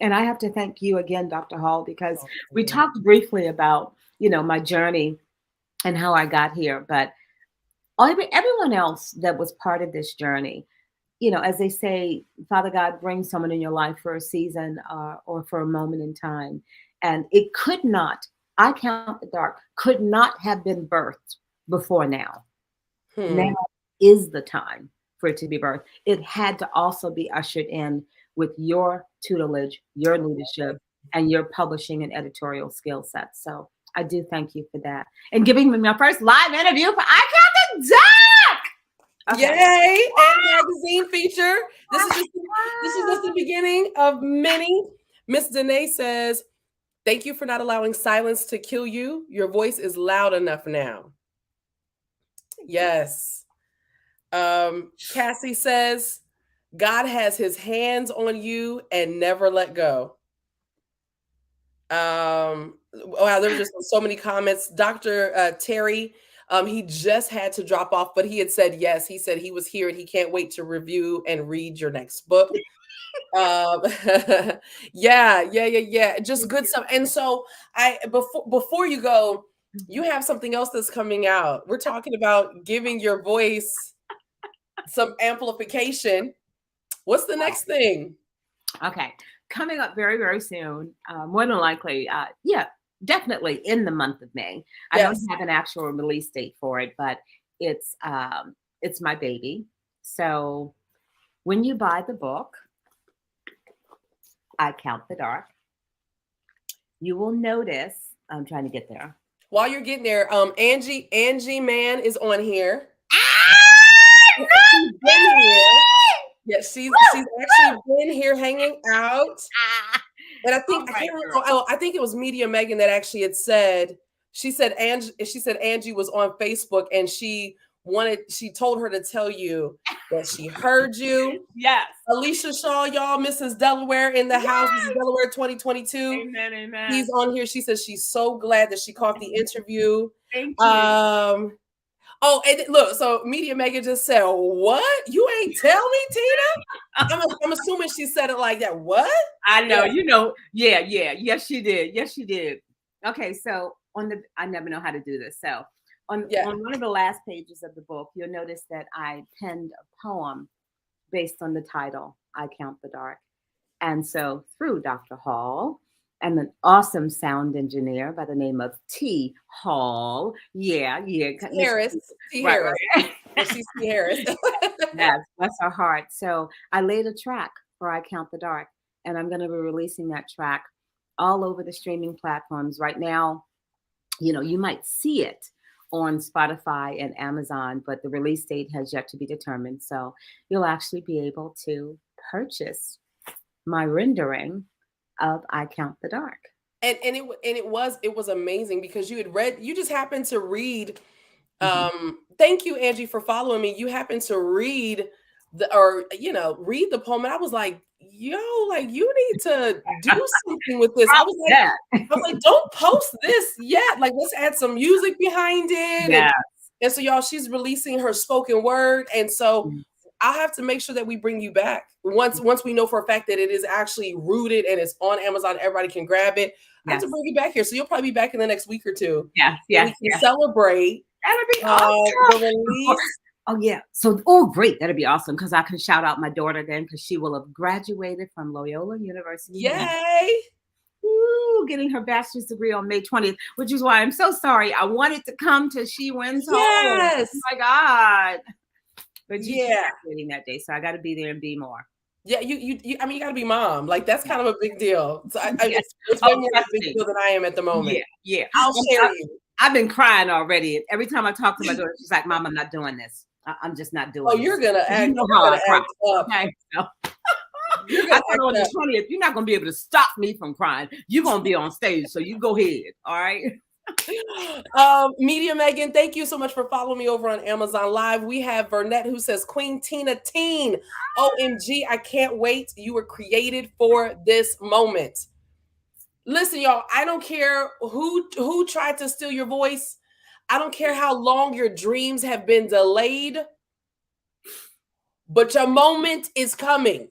[SPEAKER 2] And I have to thank you again, Dr. Hall, because we
[SPEAKER 1] Oh,
[SPEAKER 2] talked briefly about, my journey and how I got here, but everyone else that was part of this journey, as they say, Father God brings someone in your life for a season or for a moment in time. And it could not, I Count the Dark, could not have been birthed before now.
[SPEAKER 1] hmm.
[SPEAKER 2] Now is the time for it to be birthed. It had to also be ushered in with your tutelage, your leadership, and your publishing and editorial skill sets. So I do thank you for that. And giving me my first live interview for I Count the Duck. Okay.
[SPEAKER 1] Yay! And magazine feature. This is just the beginning of many. Miss Danae says, "Thank you for not allowing silence to kill you. Your voice is loud enough now." Yes. Cassie says, "God has his hands on you and never let go." Wow, there were just so many comments. Dr. Terry, he just had to drop off, but he had said yes. He said he was here and he can't wait to review and read your next book. Um, yeah. Just good stuff. And so before you go, you have something else that's coming out. We're talking about giving your voice some amplification. What's the next thing?
[SPEAKER 2] Okay. Coming up very, very soon. More than likely, definitely in the month of May. I
[SPEAKER 1] Yes.
[SPEAKER 2] don't have an actual release date for it, but it's my baby. So when you buy the book, I Count the Dark, you will notice, I'm trying to get there.
[SPEAKER 1] While you're getting there, Angie Man is on here. She's been here. Yes, she's actually been here hanging out. And I think I can't remember. Oh, I think it was Media Megan that actually had said, she said Angie was on Facebook and she told her to tell you that she heard you.
[SPEAKER 2] Yes.
[SPEAKER 1] Alicia Shaw, y'all, Mrs. Delaware in the house, Mrs. Delaware 2022.
[SPEAKER 2] Amen.
[SPEAKER 1] He's on here. She says she's so glad that she caught the interview.
[SPEAKER 2] Thank you.
[SPEAKER 1] Oh, and look, so Media Megan just said, "What? You ain't tell me, Tina?" I'm assuming she said it like that. What?
[SPEAKER 2] I know, yeah. Yes, she did. Okay, so I never know how to do this. So on one of the last pages of the book, you'll notice that I penned a poem based on the title, I Count the Dark. And so through Dr. Hall and an awesome sound engineer by the name of T. Hall. Yeah.
[SPEAKER 1] Harris. T. Harris. She's T. Harris.
[SPEAKER 2] Yes, bless her heart. So I laid a track for I Count the Dark, and I'm going to be releasing that track all over the streaming platforms. Right now, you might see it on Spotify and Amazon, but the release date has yet to be determined. So you'll actually be able to purchase my rendering of I Count the Dark.
[SPEAKER 1] And it was amazing because you just happened to read. Thank you, Angie, for following me. You happened to read read the poem, and I was like, yo, like you need to do something with this. I was like, don't post this yet. Like, let's add some music behind it.
[SPEAKER 2] Yes.
[SPEAKER 1] And so, y'all, she's releasing her spoken word, and so I'll have to make sure that we bring you back once we know for a fact that it is actually rooted and it's on Amazon. Everybody can grab it. I have to bring you back here, so you'll probably be back in the next week or two.
[SPEAKER 2] Yeah.
[SPEAKER 1] We can celebrate.
[SPEAKER 2] That'll be awesome.
[SPEAKER 1] The release.
[SPEAKER 2] Oh yeah. So great. That'll be awesome because I can shout out my daughter then because she will have graduated from Loyola University.
[SPEAKER 1] Yay!
[SPEAKER 2] Getting her bachelor's degree on May 20th, which is why I'm so sorry. I wanted to come to She Wins Home.
[SPEAKER 1] Yes.
[SPEAKER 2] Oh my God. But she's graduating that day, so I got to be there and be more.
[SPEAKER 1] Yeah, you got to be mom. Like that's kind of a big deal. So it's way more of a big deal than I am at the moment.
[SPEAKER 2] Yeah.
[SPEAKER 1] I'll share you.
[SPEAKER 2] I've been crying already. Every time I talk to my daughter, she's like, "Mom, I'm not doing this. I'm just not doing."
[SPEAKER 1] Oh, you're gonna act.
[SPEAKER 2] You know how I cry.
[SPEAKER 1] Up.
[SPEAKER 2] Okay, so. I thought on the 20th, you're not gonna be able to stop me from crying. You're gonna be on stage, so you go ahead. All right.
[SPEAKER 1] Media Megan, thank you so much for following me over on Amazon Live. We have Vernette who says, Queen Tina Teen, OMG, I can't wait. You were created for this moment. Listen, y'all, I don't care who tried to steal your voice. I don't care how long your dreams have been delayed, but your moment is coming.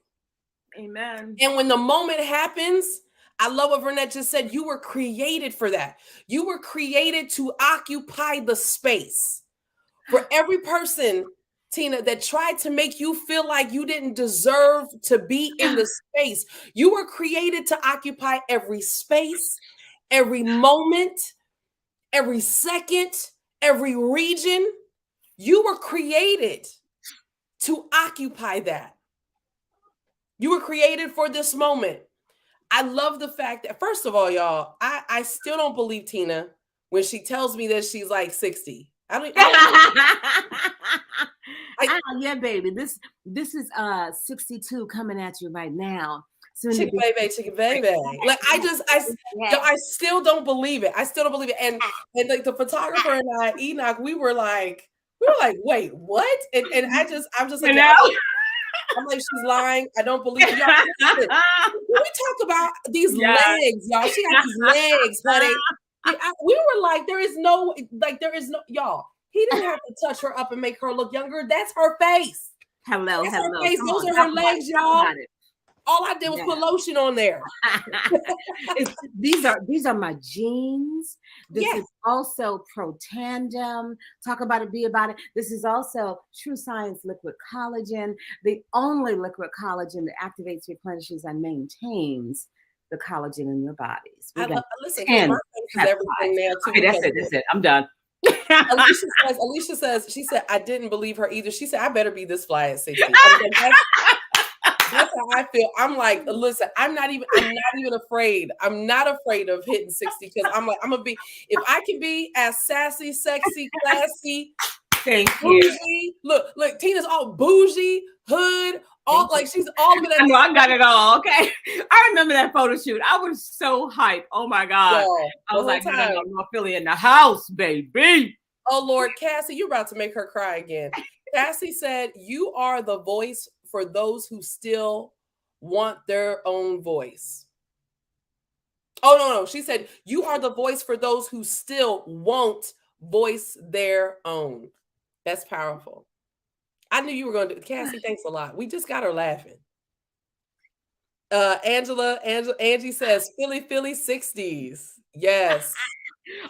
[SPEAKER 2] Amen.
[SPEAKER 1] And when the moment happens, I love what Vernette just said. You were created for that. You were created to occupy the space. For every person, Tina, that tried to make you feel like you didn't deserve to be in the space, you were created to occupy every space, every moment, every second, every region. You were created to occupy that. You were created for this moment. I love the fact that, first of all, y'all, I still don't believe Tina when she tells me that she's like 60.
[SPEAKER 2] Yeah, baby. This is 62 coming at you right now.
[SPEAKER 1] Chicken baby. Like yo, I still don't believe it. I still don't believe it. And like the photographer and I, Enoch, we were like, wait, what? And I'm just like, I'm like, she's lying. I don't believe it. Y'all, listen, we talk about these legs, y'all. She got these legs, honey. We were like, there is no, y'all. He didn't have to touch her up and make her look younger. That's her face.
[SPEAKER 2] Hello.
[SPEAKER 1] Her face. Those are her legs, y'all. All I did was put lotion on there.
[SPEAKER 2] These are my jeans. This is also Pro Tandem. Talk about it, be about it. This is also True Science Liquid Collagen, the only liquid collagen that activates, replenishes, and maintains the collagen in your bodies.
[SPEAKER 1] Listen, my face is everything now too.
[SPEAKER 2] Okay, that's it. I'm done.
[SPEAKER 1] Alicia says, she said, I didn't believe her either. She said, I better be this fly at 60. That's how I feel. I'm like, listen, I'm not even afraid. I'm not afraid of hitting 60 because I'm like, I'm gonna be, if I can be as sassy, sexy, classy, bougie. Look, Tina's all bougie, hood, all like she's all of it.
[SPEAKER 2] I know, I got it all. Okay. I remember that photo shoot. I was so hyped. Oh my God. I was like, no, Philly in the house, baby.
[SPEAKER 1] Oh Lord, Cassie, you're about to make her cry again. Cassie said, you are the voice for those who still want their own voice. Oh, no. She said, you are the voice for those who still won't voice their own. That's powerful. I knew you were going to do it. Cassie, thanks a lot. We just got her laughing. Angie says, Philly 60s. Yes.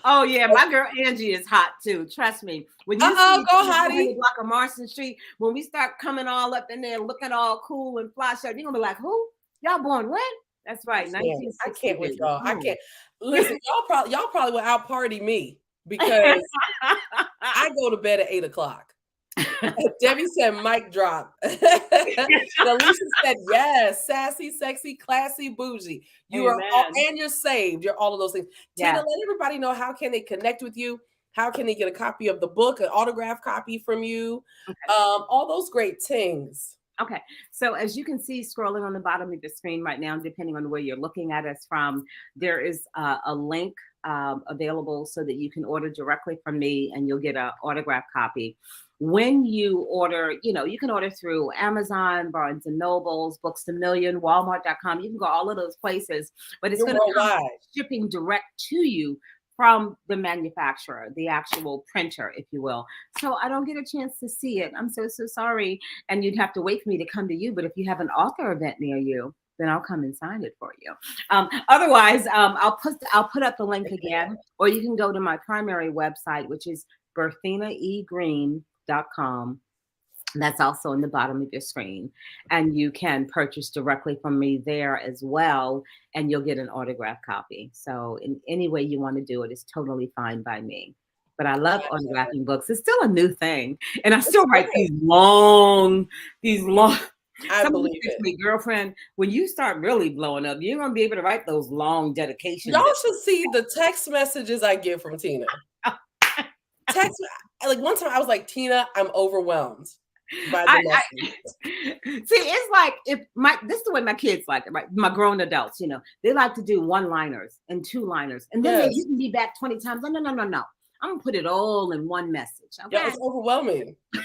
[SPEAKER 2] Oh yeah, my girl Angie is hot too. Trust me. When you
[SPEAKER 1] go hottie.
[SPEAKER 2] Block of Marston Street, when we start coming all up in there looking all cool and fly shirt, you're gonna be like, who? Y'all born when? That's right. 1960.
[SPEAKER 1] I can't with y'all. I can't listen. Y'all probably will out party me because I go to bed at 8 o'clock. Debbie said, mic drop. Alicia said, yes, sassy, sexy, classy, bougie. You are all, and you're saved. You're all of those things. Tina, let everybody know, how can they connect with you? How can they get a copy of the book, an autographed copy from you? All those great things.
[SPEAKER 2] Okay, so as you can see scrolling on the bottom of the screen right now, depending on where you're looking at us from, there is a link available so that you can order directly from me and you'll get an autographed copy. When you order, you can order through Amazon, Barnes and Nobles, Books a Million, Walmart.com. You can go all of those places, but it's going to come shipping direct to you from the manufacturer, the actual printer, if you will. So I don't get a chance to see it. I'm so sorry. And you'd have to wait for me to come to you. But if you have an author event near you, then I'll come and sign it for you. Otherwise, I'll put up the link again, or you can go to my primary website, which is BerthiennaEgreen.com. That's also in the bottom of your screen. And you can purchase directly from me there as well, and you'll get an autographed copy. So in any way you want to do it, it's totally fine by me. But I love autographing books. It's still a new thing. And I still write these long.
[SPEAKER 1] I believe it.
[SPEAKER 2] Me, girlfriend, when you start really blowing up, you're going to be able to write those long dedications.
[SPEAKER 1] Y'all should see the text messages I get from Tina. Like one time I was like, Tina, I'm overwhelmed.
[SPEAKER 2] See, it's like this is the way my kids like it, right? My grown adults, they like to do one-liners and two-liners, and then you can be back 20 times. No. I'm gonna put it all in one message. Okay?
[SPEAKER 1] Yeah, it's overwhelming. I'm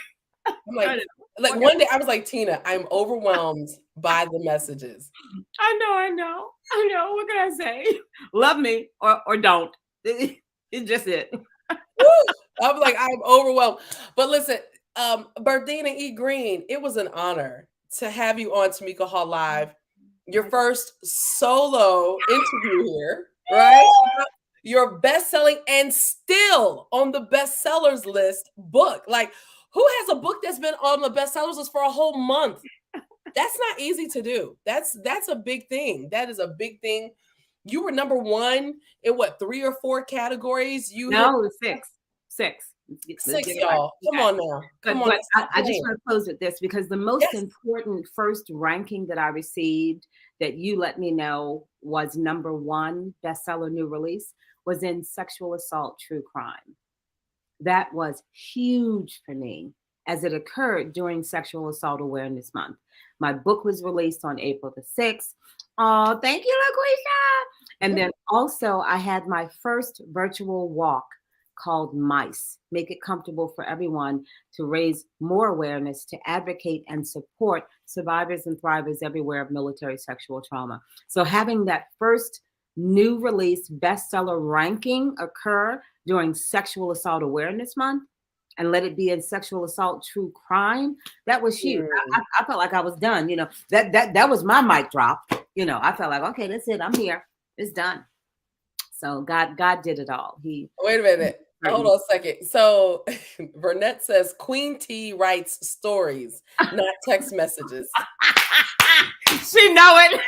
[SPEAKER 1] like one day I was like, Tina, I'm overwhelmed by the messages.
[SPEAKER 2] I know. What can I say? Love me or don't. It's just it.
[SPEAKER 1] I'm like, I'm overwhelmed. But listen, Berthienna E. Green, it was an honor to have you on Tamika Hall Live. Your first solo interview here, right? Your best-selling and still on the bestsellers list book. Like, who has a book that's been on the bestsellers list for a whole month? That's not easy to do. That's a big thing. That is a big thing. You were number one in what, 3 or 4 categories? Six,
[SPEAKER 2] y'all.
[SPEAKER 1] Come on now.
[SPEAKER 2] I just want to close with this, because the most important first ranking that I received that you let me know was #1 bestseller new release was in sexual assault true crime. That was huge for me as it occurred during Sexual Assault Awareness Month. My book was released on April the 6th. Oh, thank you, LaQuisha. And then also I had my first virtual walk called MICE, Make It Comfortable for Everyone, to raise more awareness, to advocate and support survivors and thrivers everywhere of military sexual trauma. So having that first new release bestseller ranking occur during Sexual Assault Awareness Month and let it be in sexual assault true crime, that was huge. I felt like I was done. That was my mic drop. I felt like, okay, that's it. I'm here. It's done. So God did it all.
[SPEAKER 1] Wait a minute. Hold on a second. So Burnett says Queen T writes stories, not text messages.
[SPEAKER 2] She know it.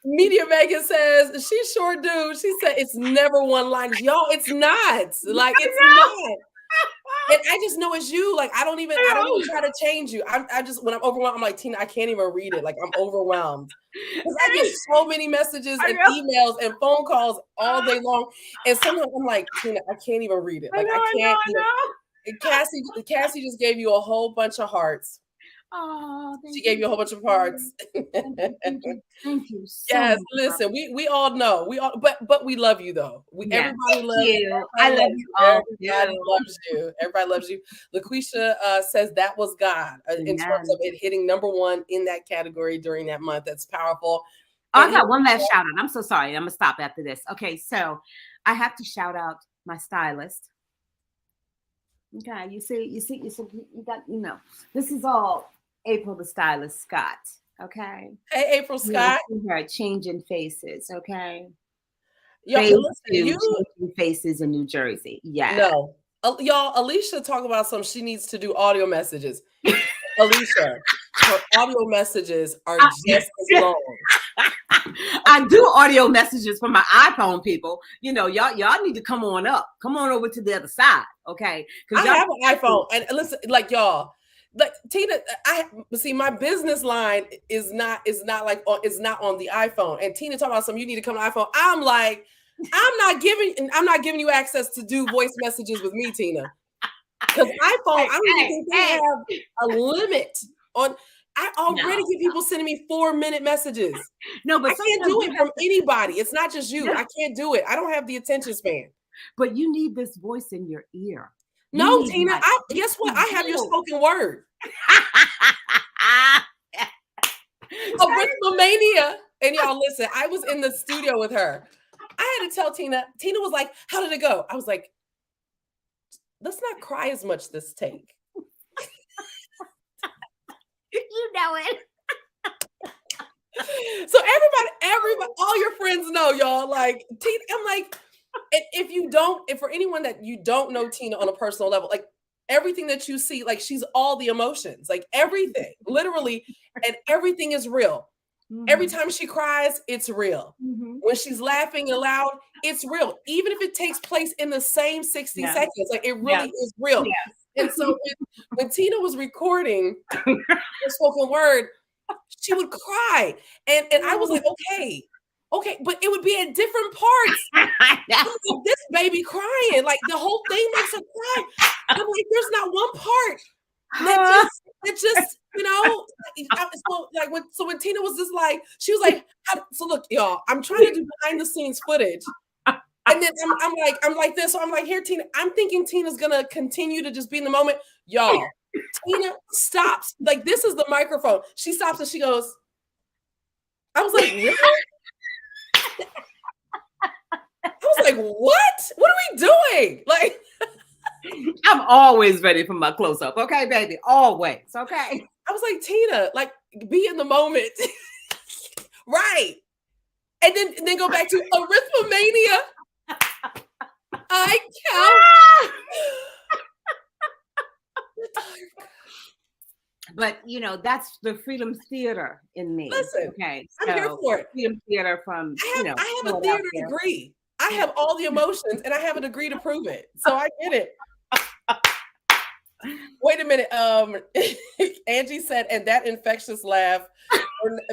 [SPEAKER 1] Media Megan says she sure do. She said it's never one line. Y'all, it's not. Like it's not. And I just know it's you. Like I don't even try to change you. I just when I'm overwhelmed, I'm like, Tina, I can't even read it. Like I'm overwhelmed. Because I get so many messages and emails and phone calls all day long. And sometimes I'm like, Tina, I can't even read it. Like I can't. And Cassie just gave you a whole bunch of hearts.
[SPEAKER 2] Oh,
[SPEAKER 1] she gave you a whole bunch of hearts.
[SPEAKER 2] Thank you.
[SPEAKER 1] Yes, listen, we all know. But we love you though. Everybody loves you.
[SPEAKER 2] I love you all.
[SPEAKER 1] Everybody loves you. Everybody loves you. LaQuisha says that was God in terms of it hitting #1 in that category during that month. That's powerful.
[SPEAKER 2] I got one last shout out. I'm so sorry. I'm gonna stop after this. Okay, so I have to shout out my stylist. Okay, you see, you got, this is all April the stylist Scott. Okay.
[SPEAKER 1] Hey, April Scott.
[SPEAKER 2] Her changing faces. Okay.
[SPEAKER 1] Y'all,
[SPEAKER 2] changing faces in New Jersey. Yeah.
[SPEAKER 1] No, y'all. Alicia talk about something. She needs to do audio messages. Alicia, her audio messages are just as long.
[SPEAKER 2] I do audio messages for my iPhone people. Y'all need to come on up. Come on over to the other side, okay?
[SPEAKER 1] Because I have an iPhone, and listen, like y'all, like Tina, see my business line is not on the iPhone. And Tina talking about something. You need to come to iPhone. I'm like, I'm not giving you access to do voice messages with me, Tina. Because iPhone, I don't even think they have a limit on. I already get people sending me 4-minute messages.
[SPEAKER 2] No, but
[SPEAKER 1] I can't do it from anybody. It's not just you. I can't do it. I don't have the attention span.
[SPEAKER 2] But you need this voice in your ear.
[SPEAKER 1] No, Tina. Guess what? I have your spoken word. Arithmomania. And y'all listen, I was in the studio with her. I had to tell Tina. Tina was like, "How did it go?" I was like, "Let's not cry as much this take."
[SPEAKER 2] You know it.
[SPEAKER 1] So everybody, all your friends know, y'all. Like Tina, I'm like, if for anyone that you don't know Tina on a personal level, like everything that you see, like she's all the emotions, like everything, literally, and everything is real. Mm-hmm. Every time she cries, it's real. Mm-hmm. When she's laughing aloud, it's real. Even if it takes place in the same 60 seconds, like it really is real. Yes. And so when Tina was recording the spoken word, she would cry. And I was like, okay, but it would be at different parts. This baby crying, like the whole thing makes her cry. I'm like, there's not one part that just so when Tina was just like, she was like, so look, y'all, I'm trying to do behind the scenes footage. And then I'm like this. So I'm like, here, Tina, I'm thinking Tina's going to continue to just be in the moment. Y'all, Tina stops. Like, this is the microphone. She stops and she goes, I was like, really? I was like, what? What are we doing? Like,
[SPEAKER 2] I'm always ready for my close-up. Okay, baby. Always. Okay.
[SPEAKER 1] I was like, Tina, like, be in the moment. Right. And then go back to arithmomania. I count.
[SPEAKER 2] But that's the Freedom Theater in me.
[SPEAKER 1] Listen,
[SPEAKER 2] okay,
[SPEAKER 1] I'm here for it.
[SPEAKER 2] Freedom Theater from
[SPEAKER 1] I have a theater degree. I have all the emotions and I have a degree to prove it. So I get it. Wait a minute. Angie said, and that infectious laugh.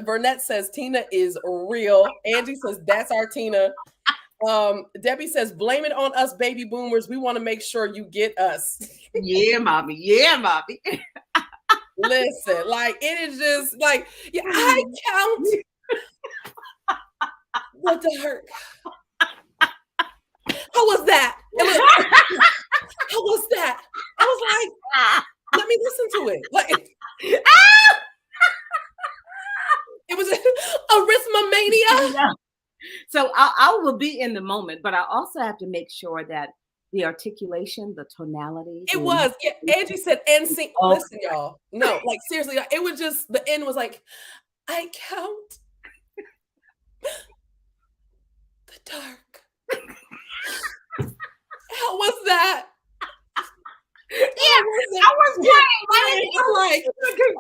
[SPEAKER 1] Burnett says Tina is real. Angie says that's our Tina. Debbie says, blame it on us baby boomers. We want to make sure you get us.
[SPEAKER 2] Yeah, mommy. Yeah, mommy.
[SPEAKER 1] Listen, like it is just like, yeah, I count the dark. How was that? How was that? I was like, let me listen to it. Like it was arithmomania.
[SPEAKER 2] So I will be in the moment, but I also have to make sure that the articulation, the tonality.
[SPEAKER 1] It was. Yeah, Angie said, and sing. Listen, y'all. No, like seriously, it was just the end was like, I count the dark. How was that?
[SPEAKER 2] Yeah, I was great.
[SPEAKER 1] I'm like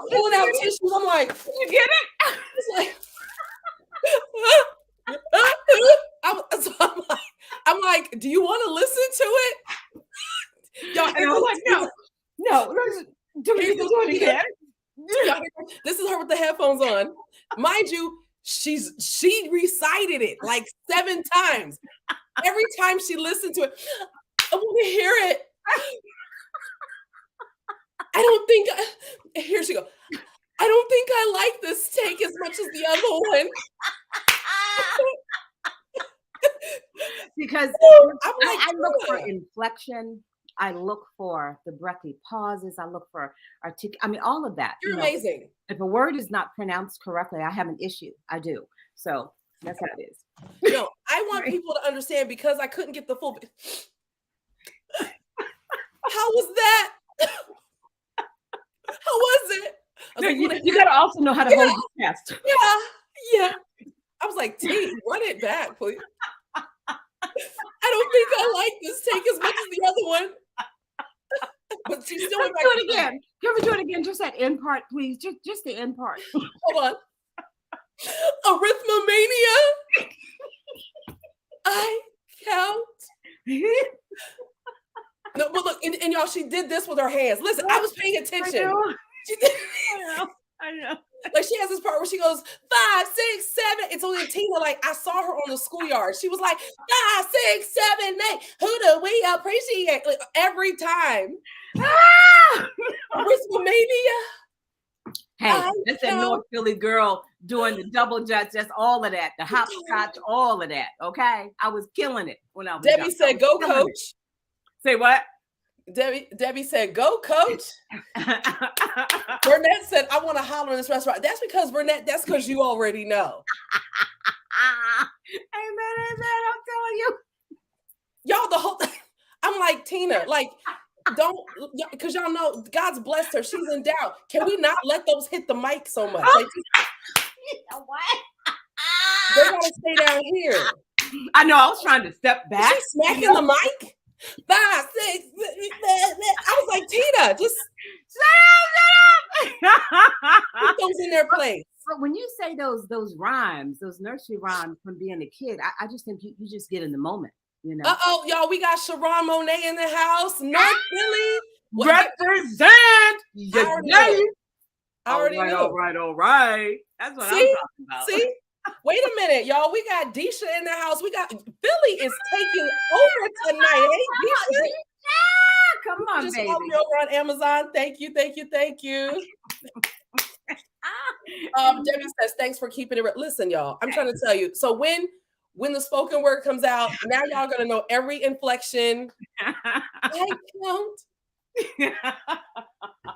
[SPEAKER 1] pulling out tissues. I'm like,
[SPEAKER 2] you get it?
[SPEAKER 1] It's like, I'm like, do you want to listen to it? Y'all,
[SPEAKER 2] and I was like, no, do it again.
[SPEAKER 1] This is her with the headphones on. Mind you, she recited it like 7 times. Every time she listened to it, I want to hear it. I don't think here she go. I don't think I like this take as much as the other one.
[SPEAKER 2] Because I look for inflection. I look for the breathy pauses. I look for I mean, all of that.
[SPEAKER 1] You're amazing.
[SPEAKER 2] If a word is not pronounced correctly, I have an issue. I do. So that's how it is.
[SPEAKER 1] No, I want people to understand because I couldn't get the full. How was that? How was it?
[SPEAKER 2] No, you got to also know how to hold your chest.
[SPEAKER 1] Yeah. I was like, T, run it back, please. I don't think I like this take as much as the other one. But she still went back.
[SPEAKER 2] Do it again. Can we do it again? Just that end part, please. Just the end part.
[SPEAKER 1] Hold on. Arithmomania. I count. No, but look, and y'all, she did this with her hands. Listen, I was paying attention. She did.
[SPEAKER 2] I know.
[SPEAKER 1] Like she has this part where she goes 5, 6, 7. It's only Tina. Like I saw her on the schoolyard. She was like 5, 6, 7, 8. Who do we appreciate? Like, every time. Arithmomania.
[SPEAKER 2] Hey, that's a North Philly girl doing the double dutch. That's all of that. The hopscotch, all of that. Okay, I was killing it when I was.
[SPEAKER 1] Debbie said, "Go, coach."
[SPEAKER 2] Say what?
[SPEAKER 1] Debbie said, "Go, coach." Burnett said, "I want to holler in this restaurant." That's because Burnett. That's because you already know.
[SPEAKER 2] Amen. I'm telling you,
[SPEAKER 1] y'all. The whole. I'm like Tina. Like, don't, because y'all know God's blessed her. She's in doubt. Can we not let those hit the mic so much? Like,
[SPEAKER 2] you know what?
[SPEAKER 1] They gotta stay down here.
[SPEAKER 2] I know. I was trying to step back.
[SPEAKER 1] She's smacking the mic. 5, 6. I was like, Tina, just shut up. Put those in their place.
[SPEAKER 2] But when you say those rhymes, those nursery rhymes from being a kid, I just think you just get in the moment, you know.
[SPEAKER 1] Y'all, we got Sharon Monet in the house. North Philly.
[SPEAKER 2] Represent.
[SPEAKER 1] All
[SPEAKER 2] right. That's what I'm talking about.
[SPEAKER 1] See? Wait a minute, y'all. We got Deisha in the house. We got Philly is taking over tonight. Hey, Deisha.
[SPEAKER 2] Come on,
[SPEAKER 1] just
[SPEAKER 2] baby.
[SPEAKER 1] Just me over on Amazon. Thank you. Debbie says, thanks for keeping it. Listen, y'all, I'm trying to tell you. So when the spoken word comes out, now y'all gonna know every inflection. I count.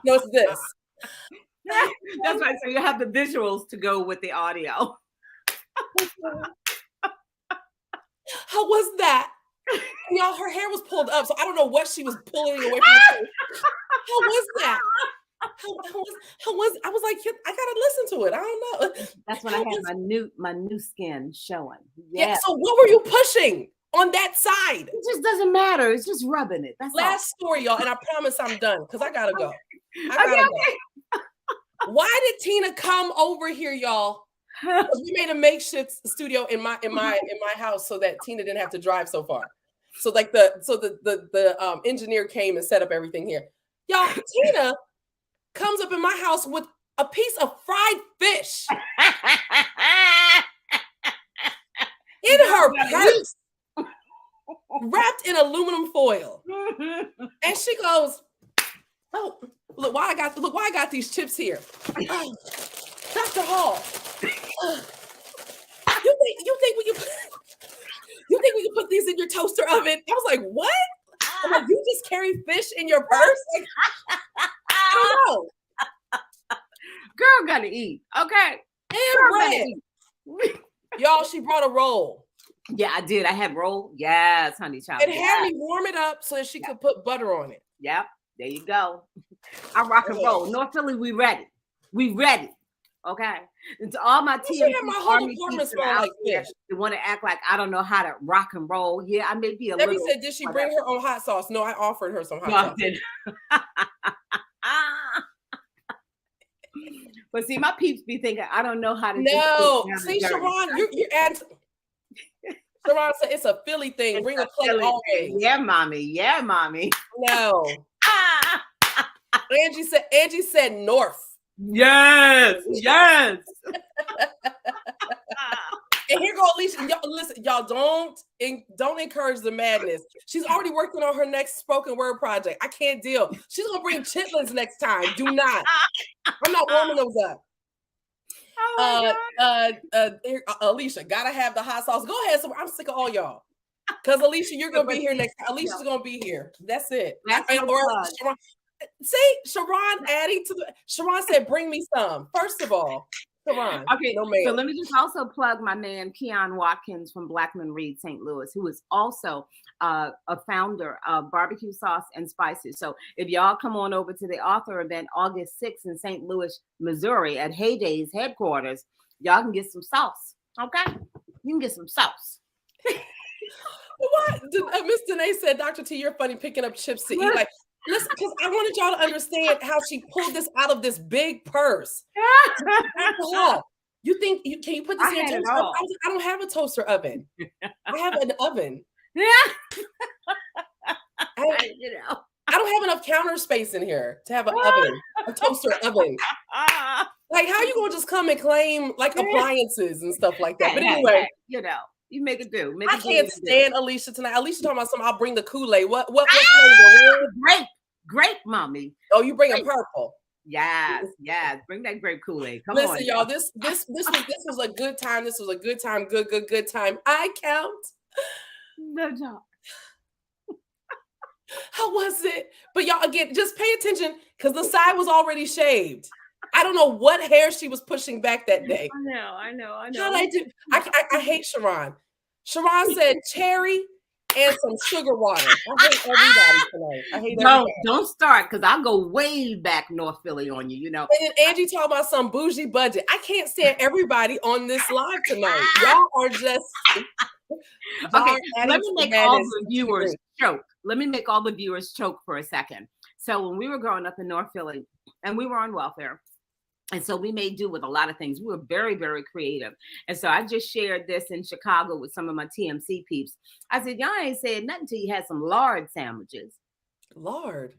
[SPEAKER 1] No, it's this.
[SPEAKER 2] That's right. So you have the visuals to go with the audio.
[SPEAKER 1] How was that? Y'all, her hair was pulled up, so I don't know what she was pulling away from the face. How was that? How was I was like, I gotta listen to it. I don't know.
[SPEAKER 2] That's when I had my new skin showing.
[SPEAKER 1] Yeah. So what were you pushing on that side?
[SPEAKER 2] It just doesn't matter. It's just rubbing it. That's
[SPEAKER 1] last story, y'all, and I promise I'm done because I gotta go. Go. Why did Tina come over here, y'all? We made a makeshift studio in my house so that Tina didn't have to drive so far. So like the engineer came and set up everything here. Y'all, Tina comes up in my house with a piece of fried fish in her purse, wrapped in aluminum foil. And she goes, "Oh, look why I got these chips here. Oh, Dr. Hall, you think we can put these in your toaster oven?" I was like, "What?" I'm like, "You just carry fish in your purse?" Like, I don't know.
[SPEAKER 2] Girl gotta eat, okay?
[SPEAKER 1] And bread. Y'all, she brought a roll.
[SPEAKER 2] Yeah, I did. I had roll. Yes, honey child.
[SPEAKER 1] And had me warm it up so that she could put butter on it.
[SPEAKER 2] Yep, there you go. I rock and roll. North Philly, we ready. We ready. Okay. And to all my TMC
[SPEAKER 1] my whole
[SPEAKER 2] Army
[SPEAKER 1] apartment
[SPEAKER 2] people
[SPEAKER 1] smell
[SPEAKER 2] out
[SPEAKER 1] like
[SPEAKER 2] there
[SPEAKER 1] fish.
[SPEAKER 2] that want to act like I don't know how to rock and roll. Yeah, I may be a
[SPEAKER 1] Debbie
[SPEAKER 2] little.
[SPEAKER 1] said, "Did she bring her own hot sauce?" No, I offered her some hot sauce.
[SPEAKER 2] I did. But see, my peeps be thinking I don't know how to.
[SPEAKER 1] No, see, Sharon, you're at. Sharon said it's a Philly thing.
[SPEAKER 2] It's
[SPEAKER 1] Bring a plate always.
[SPEAKER 2] Yeah, mommy. Yeah, mommy.
[SPEAKER 1] No. Angie said North.
[SPEAKER 2] Yes. Yes.
[SPEAKER 1] And here go Alicia. Y'all, listen, y'all don't encourage the madness. She's already working on her next spoken word project. I can't deal. She's gonna bring chitlins next time. Do not. I'm not warming those up. Alicia, gotta have the hot sauce. Go ahead. So I'm sick of all y'all. Because Alicia, you're gonna be here next time. Alicia's gonna be here. That's it. Sharon, see, Sharon adding to the. Sharon said, "Bring me some." First of all, Sharon.
[SPEAKER 2] Okay,
[SPEAKER 1] no man.
[SPEAKER 2] So let me just also plug my man Keon Watkins from Blackman Reed, St. Louis, who is also a founder of Barbecue Sauce and Spices. So if y'all come on over to the author event August 6th in St. Louis, Missouri at Heyday's headquarters, y'all can get some sauce. Okay, you can get some sauce.
[SPEAKER 1] What? Miss Danae said, "Dr. T, you're funny picking up chips to eat." Like, listen, because I wanted y'all to understand how she pulled this out of this big purse. You think can you put this in your toaster oven? I don't have a toaster oven. I have an oven. I don't have enough counter space in here to have an oven, a toaster oven. Like, how you gonna just come and claim like appliances and stuff like that? But anyway,
[SPEAKER 2] you make it do.
[SPEAKER 1] I can't stand Alicia tonight. Alicia talking about something. I'll bring the Kool-Aid. What flavor?
[SPEAKER 2] Grape, mommy.
[SPEAKER 1] Oh, you bring a purple.
[SPEAKER 2] Yes. Bring that grape Kool-Aid. Come
[SPEAKER 1] Listen,
[SPEAKER 2] on,
[SPEAKER 1] y'all. This was a good time. This was a good time. Good time. I count.
[SPEAKER 2] No job.
[SPEAKER 1] How was it? But y'all, again, just pay attention because the side was already shaved. I don't know what hair she was pushing back that day.
[SPEAKER 2] I know.
[SPEAKER 1] How'd I do? I hate Sharon. Sharon said cherry and some sugar water. I hate everybody tonight. I hate everybody.
[SPEAKER 2] Don't start because I'll go way back North Philly on you,
[SPEAKER 1] And then Angie talking about some bougie budget. I can't stand everybody on this live tonight. Y'all are just
[SPEAKER 2] okay. Let me make all the viewers choke. Let me make all the viewers choke for a second. So when we were growing up in North Philly and we were on welfare, and so we made do with a lot of things. We were very, very creative. And so I just shared this in Chicago with some of my TMC peeps. I said, y'all ain't said nothing till you had some lard sandwiches.
[SPEAKER 1] Lard.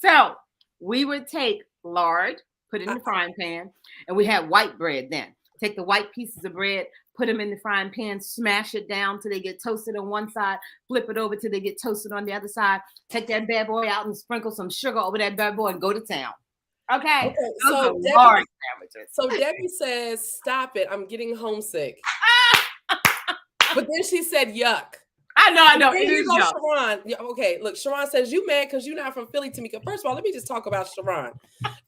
[SPEAKER 2] So we would take lard, put it in the frying pan, and we had white bread then. Take the white pieces of bread, put them in the frying pan, smash it down till they get toasted on one side, flip it over till they get toasted on the other side. Take that bad boy out and sprinkle some sugar over that bad boy and go to town. Okay.
[SPEAKER 1] So Debbie says, "Stop it. I'm getting homesick." But then she said, "Yuck."
[SPEAKER 2] I know.
[SPEAKER 1] Here you go, Sharon. Okay, look, Sharon says, "You mad because you're not from Philly, Tamika." First of all, let me just talk about Sharon.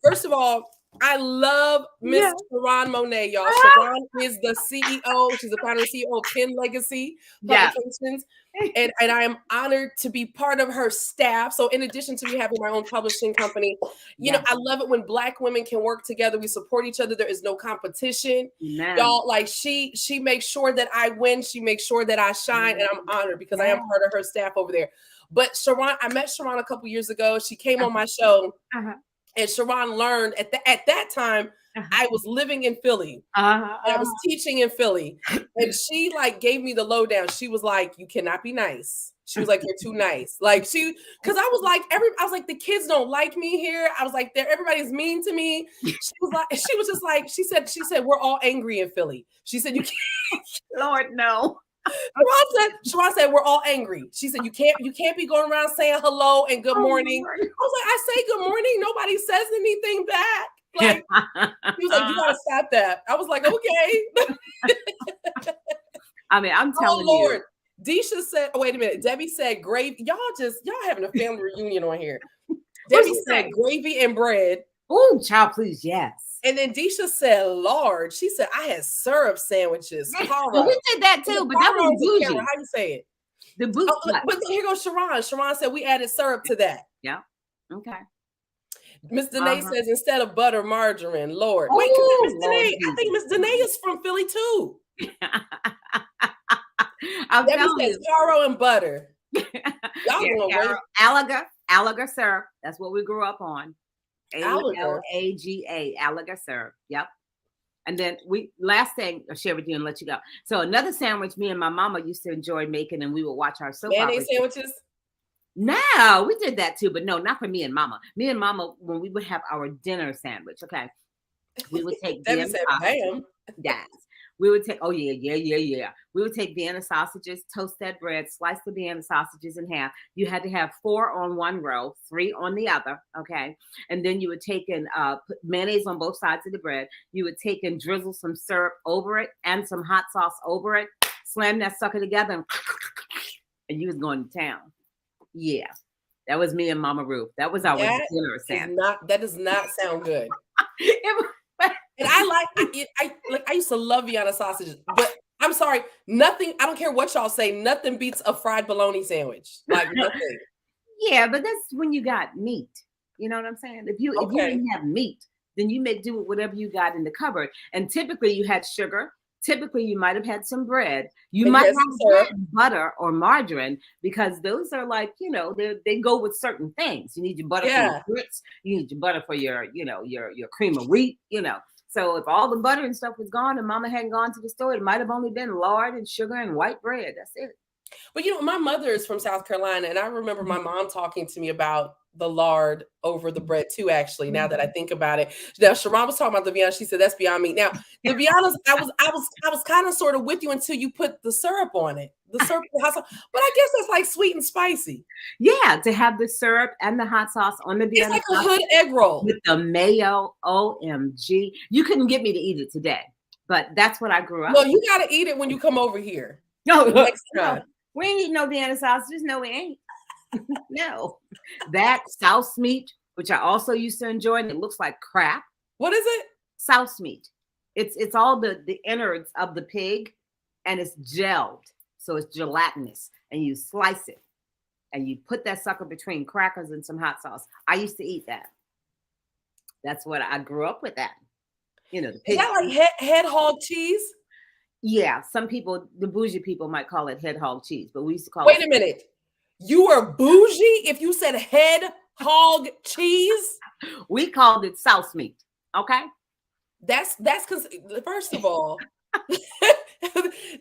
[SPEAKER 1] First of all, I love Miss Sharon Monet, y'all. Sharon is the CEO. She's the founder and CEO of Pen Legacy Publications. And I am honored to be part of her staff. So in addition to me having my own publishing company, you know, I love it when Black women can work together. We support each other. There is no competition. Y'all, like she makes sure that I win. She makes sure that I shine. And I'm honored because I am part of her staff over there. But Sharon, I met Sharon a couple years ago. She came on my show. And Sharon learned at that time, I was living in Philly. And I was teaching in Philly. And she like gave me the lowdown. She was like, "You cannot be nice. She was like, "You're too nice." Like because I was like, the kids don't like me here. I was like, everybody's mean to me. She said, we're all angry in Philly. She said, you can't.
[SPEAKER 2] Lord, no.
[SPEAKER 1] Sharon said, we're all angry. She said, you can't be going around saying hello and good morning.
[SPEAKER 2] Lord.
[SPEAKER 1] I was like, I say good morning. Nobody says anything back. Like, he was like, you gotta stop that. I was like, okay.
[SPEAKER 2] I mean, I'm telling
[SPEAKER 1] Lord. Deisha said, oh, wait a minute. Debbie said gravy. Y'all having a family reunion on here. Debbie said gravy and bread.
[SPEAKER 2] Oh, child, please, yes.
[SPEAKER 1] And then Deisha said large. She said, I had syrup sandwiches.
[SPEAKER 2] Well, we did that too, but that was bougie.
[SPEAKER 1] How you say it?
[SPEAKER 2] The bougie.
[SPEAKER 1] Oh, but then here goes Sharon. Sharon said we added syrup to that.
[SPEAKER 2] Yeah. Okay.
[SPEAKER 1] Miss Danae says instead of butter, margarine. Lord.
[SPEAKER 2] Oh,
[SPEAKER 1] wait, Miss Danae. I think Miss Danae is from Philly too. Debbie says taro and butter. Y'all
[SPEAKER 2] Alaga syrup. That's what we grew up on. Alaga, Alaga syrup. Yep. And then last thing I'll share with you and let you go. So another sandwich me and my mama used to enjoy making, and we would watch our soap opera.
[SPEAKER 1] Mayonnaise sandwiches?
[SPEAKER 2] No, we did that too, but no, not for me and mama. Me and mama, when we would have our dinner sandwich, okay, we would take Vienna sausages. Yes. We would take, We would take Vienna sausages, toast that bread, slice the Vienna sausages in half. You had to have 4 on one row, 3 on the other, okay? And then you would take and put mayonnaise on both sides of the bread. You would take and drizzle some syrup over it and some hot sauce over it, slam that sucker together, and you was going to town. Yeah, that was me and Mama Ruth. That was our dinner sandwich.
[SPEAKER 1] That does not sound good. And I used to love Vienna sausages, but I'm sorry, nothing. I don't care what y'all say. Nothing beats a fried bologna sandwich. Like nothing.
[SPEAKER 2] Yeah, but that's when you got meat. You know what I'm saying? If you didn't have meat, then you may do whatever you got in the cupboard. And typically you had sugar. Typically you might have had some bread. You might have butter or margarine, because those are like, they go with certain things. You need your butter for your grits. You need your butter for your cream of wheat, So if all the butter and stuff was gone and mama hadn't gone to the store, it might have only been lard and sugar and white bread. That's it.
[SPEAKER 1] But my mother is from South Carolina, and I remember my mom talking to me about the lard over the bread too, actually, now that I think about it. Now, Sharon was talking about the Vienna. She said, that's beyond me. Now, the Vienna's, I was kind of sort of with you until you put the syrup on it. The syrup, the hot sauce. But I guess that's like sweet and spicy.
[SPEAKER 2] Yeah, to have the syrup and the hot sauce on the Vienna.
[SPEAKER 1] It's like a hood egg roll.
[SPEAKER 2] With the mayo, OMG. You couldn't get me to eat it today, but that's what I grew up
[SPEAKER 1] with. No, you got to eat it when you come over here.
[SPEAKER 2] No, next time. We ain't eating no Vienna sausages. No, we ain't. No. That souse meat, which I also used to enjoy, and it looks like crap.
[SPEAKER 1] What is it?
[SPEAKER 2] Souse meat. It's all the innards of the pig, and it's gelled. So it's gelatinous, and you slice it, and you put that sucker between crackers and some hot sauce. I used to eat that. That's what I grew up with. That, the pig.
[SPEAKER 1] Is that like head hog cheese?
[SPEAKER 2] Yeah, some people, the bougie people, might call it head hog cheese, but we used to call it.
[SPEAKER 1] Wait a minute. You were bougie if you said head hog cheese?
[SPEAKER 2] We called it souse meat. Okay.
[SPEAKER 1] That's because, first of all,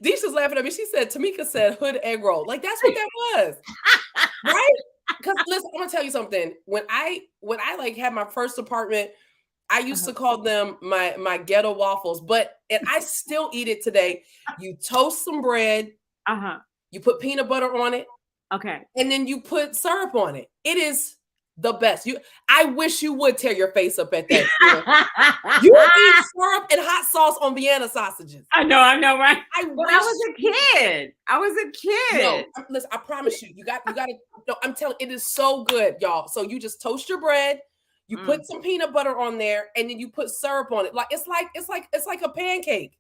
[SPEAKER 1] Deisha's laughing at me. She said, Tamika said hood egg roll. Like, that's what that was. Right? Because listen, I'm gonna tell you something. When I like had my first apartment, I used to call them my ghetto waffles, and I still eat it today. You toast some bread, you put peanut butter on it,
[SPEAKER 2] okay,
[SPEAKER 1] and then you put syrup on it. It is the best. I wish you would tear your face up at that. You eat syrup and hot sauce on Vienna sausages.
[SPEAKER 2] I know, right? I was a kid.
[SPEAKER 1] No, listen, I promise you, you got to. No, I'm telling you, it is so good, y'all. So you just toast your bread. You put some peanut butter on there, and then you put syrup on it. Like it's like a pancake,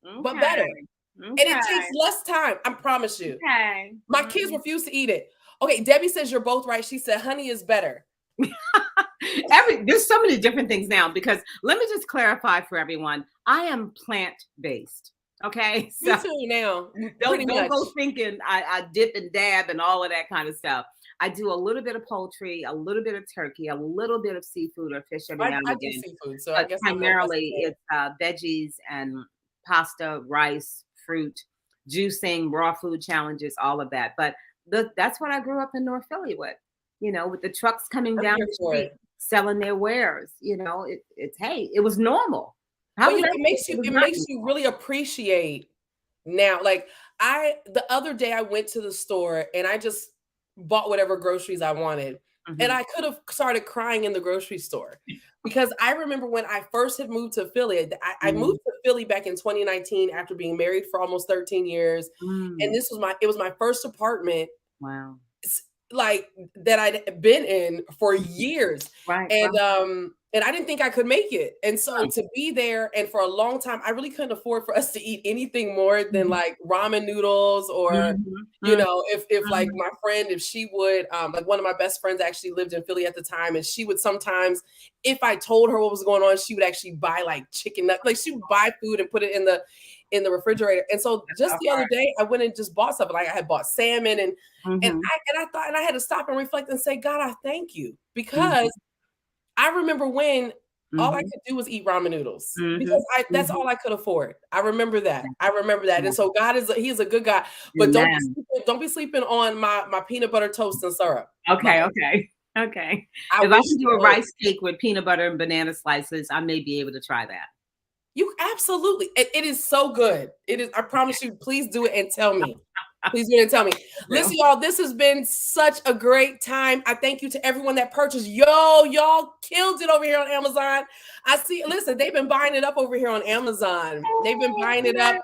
[SPEAKER 1] but better. Okay. And it takes less time. I promise you.
[SPEAKER 2] Okay.
[SPEAKER 1] My kids refuse to eat it. Okay, Debbie says you're both right. She said honey is better.
[SPEAKER 2] There's so many different things now, because let me just clarify for everyone. I am plant-based. Okay.
[SPEAKER 1] So me too now.
[SPEAKER 2] Don't go thinking I dip and dab and all of that kind of stuff. I do a little bit of poultry, a little bit of turkey, a little bit of seafood or fish every now and again.
[SPEAKER 1] Do seafood, so I guess
[SPEAKER 2] primarily it's veggies and pasta, rice, fruit, juicing, raw food challenges, all of that. But That's what I grew up in North Philly with, with the trucks coming
[SPEAKER 1] I'm
[SPEAKER 2] down
[SPEAKER 1] here
[SPEAKER 2] the
[SPEAKER 1] for
[SPEAKER 2] street
[SPEAKER 1] it.
[SPEAKER 2] selling their wares. It's, hey, it was normal. How
[SPEAKER 1] But
[SPEAKER 2] was that?
[SPEAKER 1] it
[SPEAKER 2] Was not
[SPEAKER 1] makes you
[SPEAKER 2] normal.
[SPEAKER 1] really appreciate now. Like the other day I went to the store and I just bought whatever groceries I wanted. And
[SPEAKER 2] Mhm.
[SPEAKER 1] I could have started crying in the grocery store because I remember when I first had moved to Philly. I
[SPEAKER 2] Mhm.
[SPEAKER 1] moved to Philly back in 2019 after being married for almost 13 years. And
[SPEAKER 2] Mm.
[SPEAKER 1] it was my first apartment
[SPEAKER 2] Wow.
[SPEAKER 1] like that I'd been in for years.
[SPEAKER 2] Right. Right.
[SPEAKER 1] And I didn't think I could make it. And so
[SPEAKER 2] Right.
[SPEAKER 1] to be there and for a long time, I really couldn't afford for us to eat anything more than
[SPEAKER 2] Mhm.
[SPEAKER 1] like ramen noodles or
[SPEAKER 2] Mhm. Mhm.
[SPEAKER 1] if like
[SPEAKER 2] Mhm.
[SPEAKER 1] my friend, if she would, like one of my best friends actually lived in Philly at the time, and she would sometimes, if I told her what was going on, she would actually buy like chicken nuggets, like she would buy food and put it in the refrigerator. And so
[SPEAKER 2] That's
[SPEAKER 1] just
[SPEAKER 2] so
[SPEAKER 1] the other day, I went and just bought something. Like I had bought salmon and
[SPEAKER 2] hard.
[SPEAKER 1] I thought, and I had to stop and reflect and say, God, I thank you.
[SPEAKER 2] Mhm.
[SPEAKER 1] Because I remember when all I
[SPEAKER 2] Mhm.
[SPEAKER 1] could do was eat ramen noodles because
[SPEAKER 2] Mhm.
[SPEAKER 1] that's
[SPEAKER 2] Mhm.
[SPEAKER 1] all I could afford. I remember that.
[SPEAKER 2] Yeah.
[SPEAKER 1] I remember that. And so God he is a good God. But
[SPEAKER 2] Amen.
[SPEAKER 1] don't be sleeping on my peanut butter toast and syrup. Like
[SPEAKER 2] Okay, okay, okay.
[SPEAKER 1] I
[SPEAKER 2] If I
[SPEAKER 1] wish
[SPEAKER 2] can
[SPEAKER 1] you
[SPEAKER 2] do a
[SPEAKER 1] would.
[SPEAKER 2] rice cake with peanut butter and banana slices, I may be able to try that.
[SPEAKER 1] You absolutely. It is so good. It is. I promise you. Please do it and tell me. Please do it and tell me.
[SPEAKER 2] So,
[SPEAKER 1] Listen, y'all, this has been such a great time. I thank you to everyone that purchased. Y'all killed it over here on Amazon. I see. Listen, they've been buying it up over here on Amazon. They've been buying it up.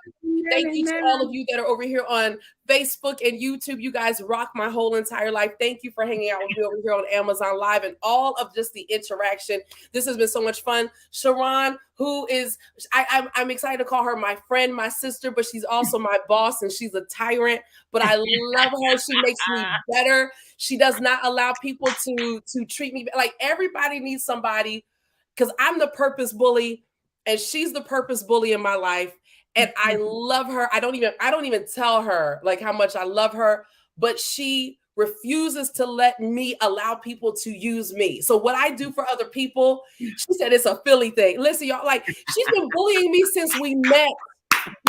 [SPEAKER 1] Thank you to all of you that are over here on Facebook and YouTube. You guys rock my whole entire life. Thank you for hanging out with me over here on Amazon Live and all of just the interaction. This has been so much fun. Sharon, who is, I'm excited to call her my friend, my sister, but she's also my boss and she's a tyrant. But I love her. She makes me better. She does not allow people to treat me like everybody needs somebody because I'm the purpose bully and she's the purpose bully in my life. And I love her. I don't even tell her like how much I love her, but she refuses to let me allow people to use me. So what I do for other people, she said it's a Philly thing. Listen, y'all, like she's been bullying me since we met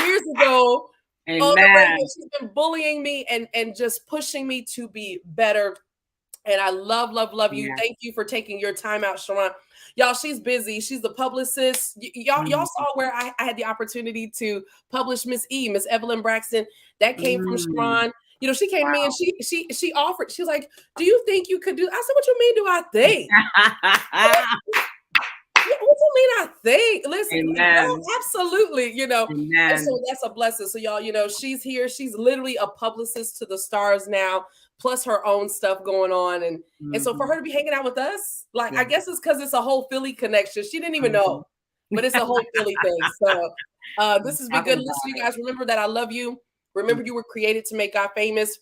[SPEAKER 1] years ago on the radio.
[SPEAKER 2] amen.
[SPEAKER 1] She's been bullying me and just pushing me to be better. And I love you.
[SPEAKER 2] Yeah.
[SPEAKER 1] Thank you for taking your time out, Sharon. Y'all, she's busy. She's the publicist. Y'all
[SPEAKER 2] Mm,
[SPEAKER 1] saw where I had the opportunity to publish Miss Evelyn Braxton. That came from
[SPEAKER 2] mm.
[SPEAKER 1] Sharon. She came to me and
[SPEAKER 2] Wow.
[SPEAKER 1] she offered. She was like, "Do you think you could do?" I said, "What you mean? Do I think? What you mean? I think? Listen, girl,
[SPEAKER 2] Amen.
[SPEAKER 1] absolutely. And so
[SPEAKER 2] Amen.
[SPEAKER 1] that's a blessing. So y'all, she's here. She's literally a publicist to the stars now, plus her own stuff going on. And so for her
[SPEAKER 2] Mhm.
[SPEAKER 1] to be hanging out with us, like
[SPEAKER 2] Yeah.
[SPEAKER 1] I guess it's because it's a whole Philly connection. She didn't even
[SPEAKER 2] Mhm.
[SPEAKER 1] know, but it's a whole Philly thing. So this has been
[SPEAKER 2] Talking
[SPEAKER 1] good. Listen,
[SPEAKER 2] about
[SPEAKER 1] you
[SPEAKER 2] it.
[SPEAKER 1] guys, remember that I love you.
[SPEAKER 2] Mm.
[SPEAKER 1] Remember you were created to make God famous.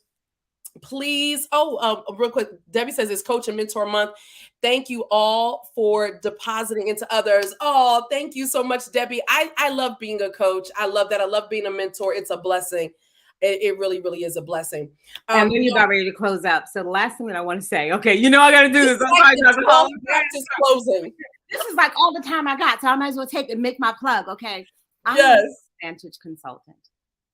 [SPEAKER 1] Please, real quick, Debbie says it's Coach and Mentor Month. Thank you all for depositing into others. Oh, thank you so much, Debbie. I love being a coach. I love that. I love being a mentor. It's a blessing. It really, really is a blessing.
[SPEAKER 2] And when you're about ready to close up. So the last thing that I want to say, okay, I got to do this. I'm
[SPEAKER 1] like
[SPEAKER 2] sorry,
[SPEAKER 1] the
[SPEAKER 2] Dr. Hall.
[SPEAKER 1] 12th practice closing.
[SPEAKER 2] This is like all the time I got, so I might as well take and make my plug. Okay, I'm a
[SPEAKER 1] Yes.
[SPEAKER 2] Vantage consultant.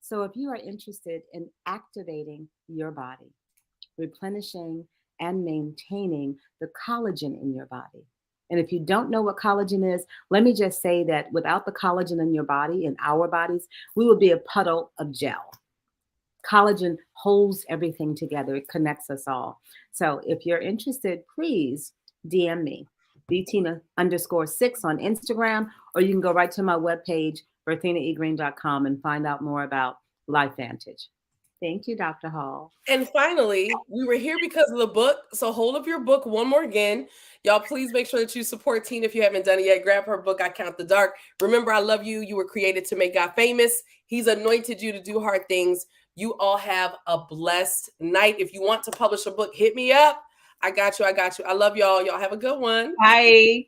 [SPEAKER 2] So if you are interested in activating your body, replenishing and maintaining the collagen in your body. And if you don't know what collagen is, let me just say that without the collagen in your body, in our bodies, we would be a puddle of gel. Collagen holds everything together. It connects us all. So if you're interested, please DM me, Berthienna_6 on Instagram, or you can go right to my webpage, BerthiennaEgreen.com, and find out more about Life Vantage. Thank you, Dr. Hall.
[SPEAKER 1] And finally, we were here because of the book. So hold up your book one more again. Y'all, please make sure that you support Tina if you haven't done it yet. Grab her book, I Count the Dark. Remember, I love you. You were created to make God famous. He's anointed you to do hard things. You all have a blessed night. If you want to publish a book, hit me up. I got you. I love y'all. Y'all have a good one.
[SPEAKER 2] Bye.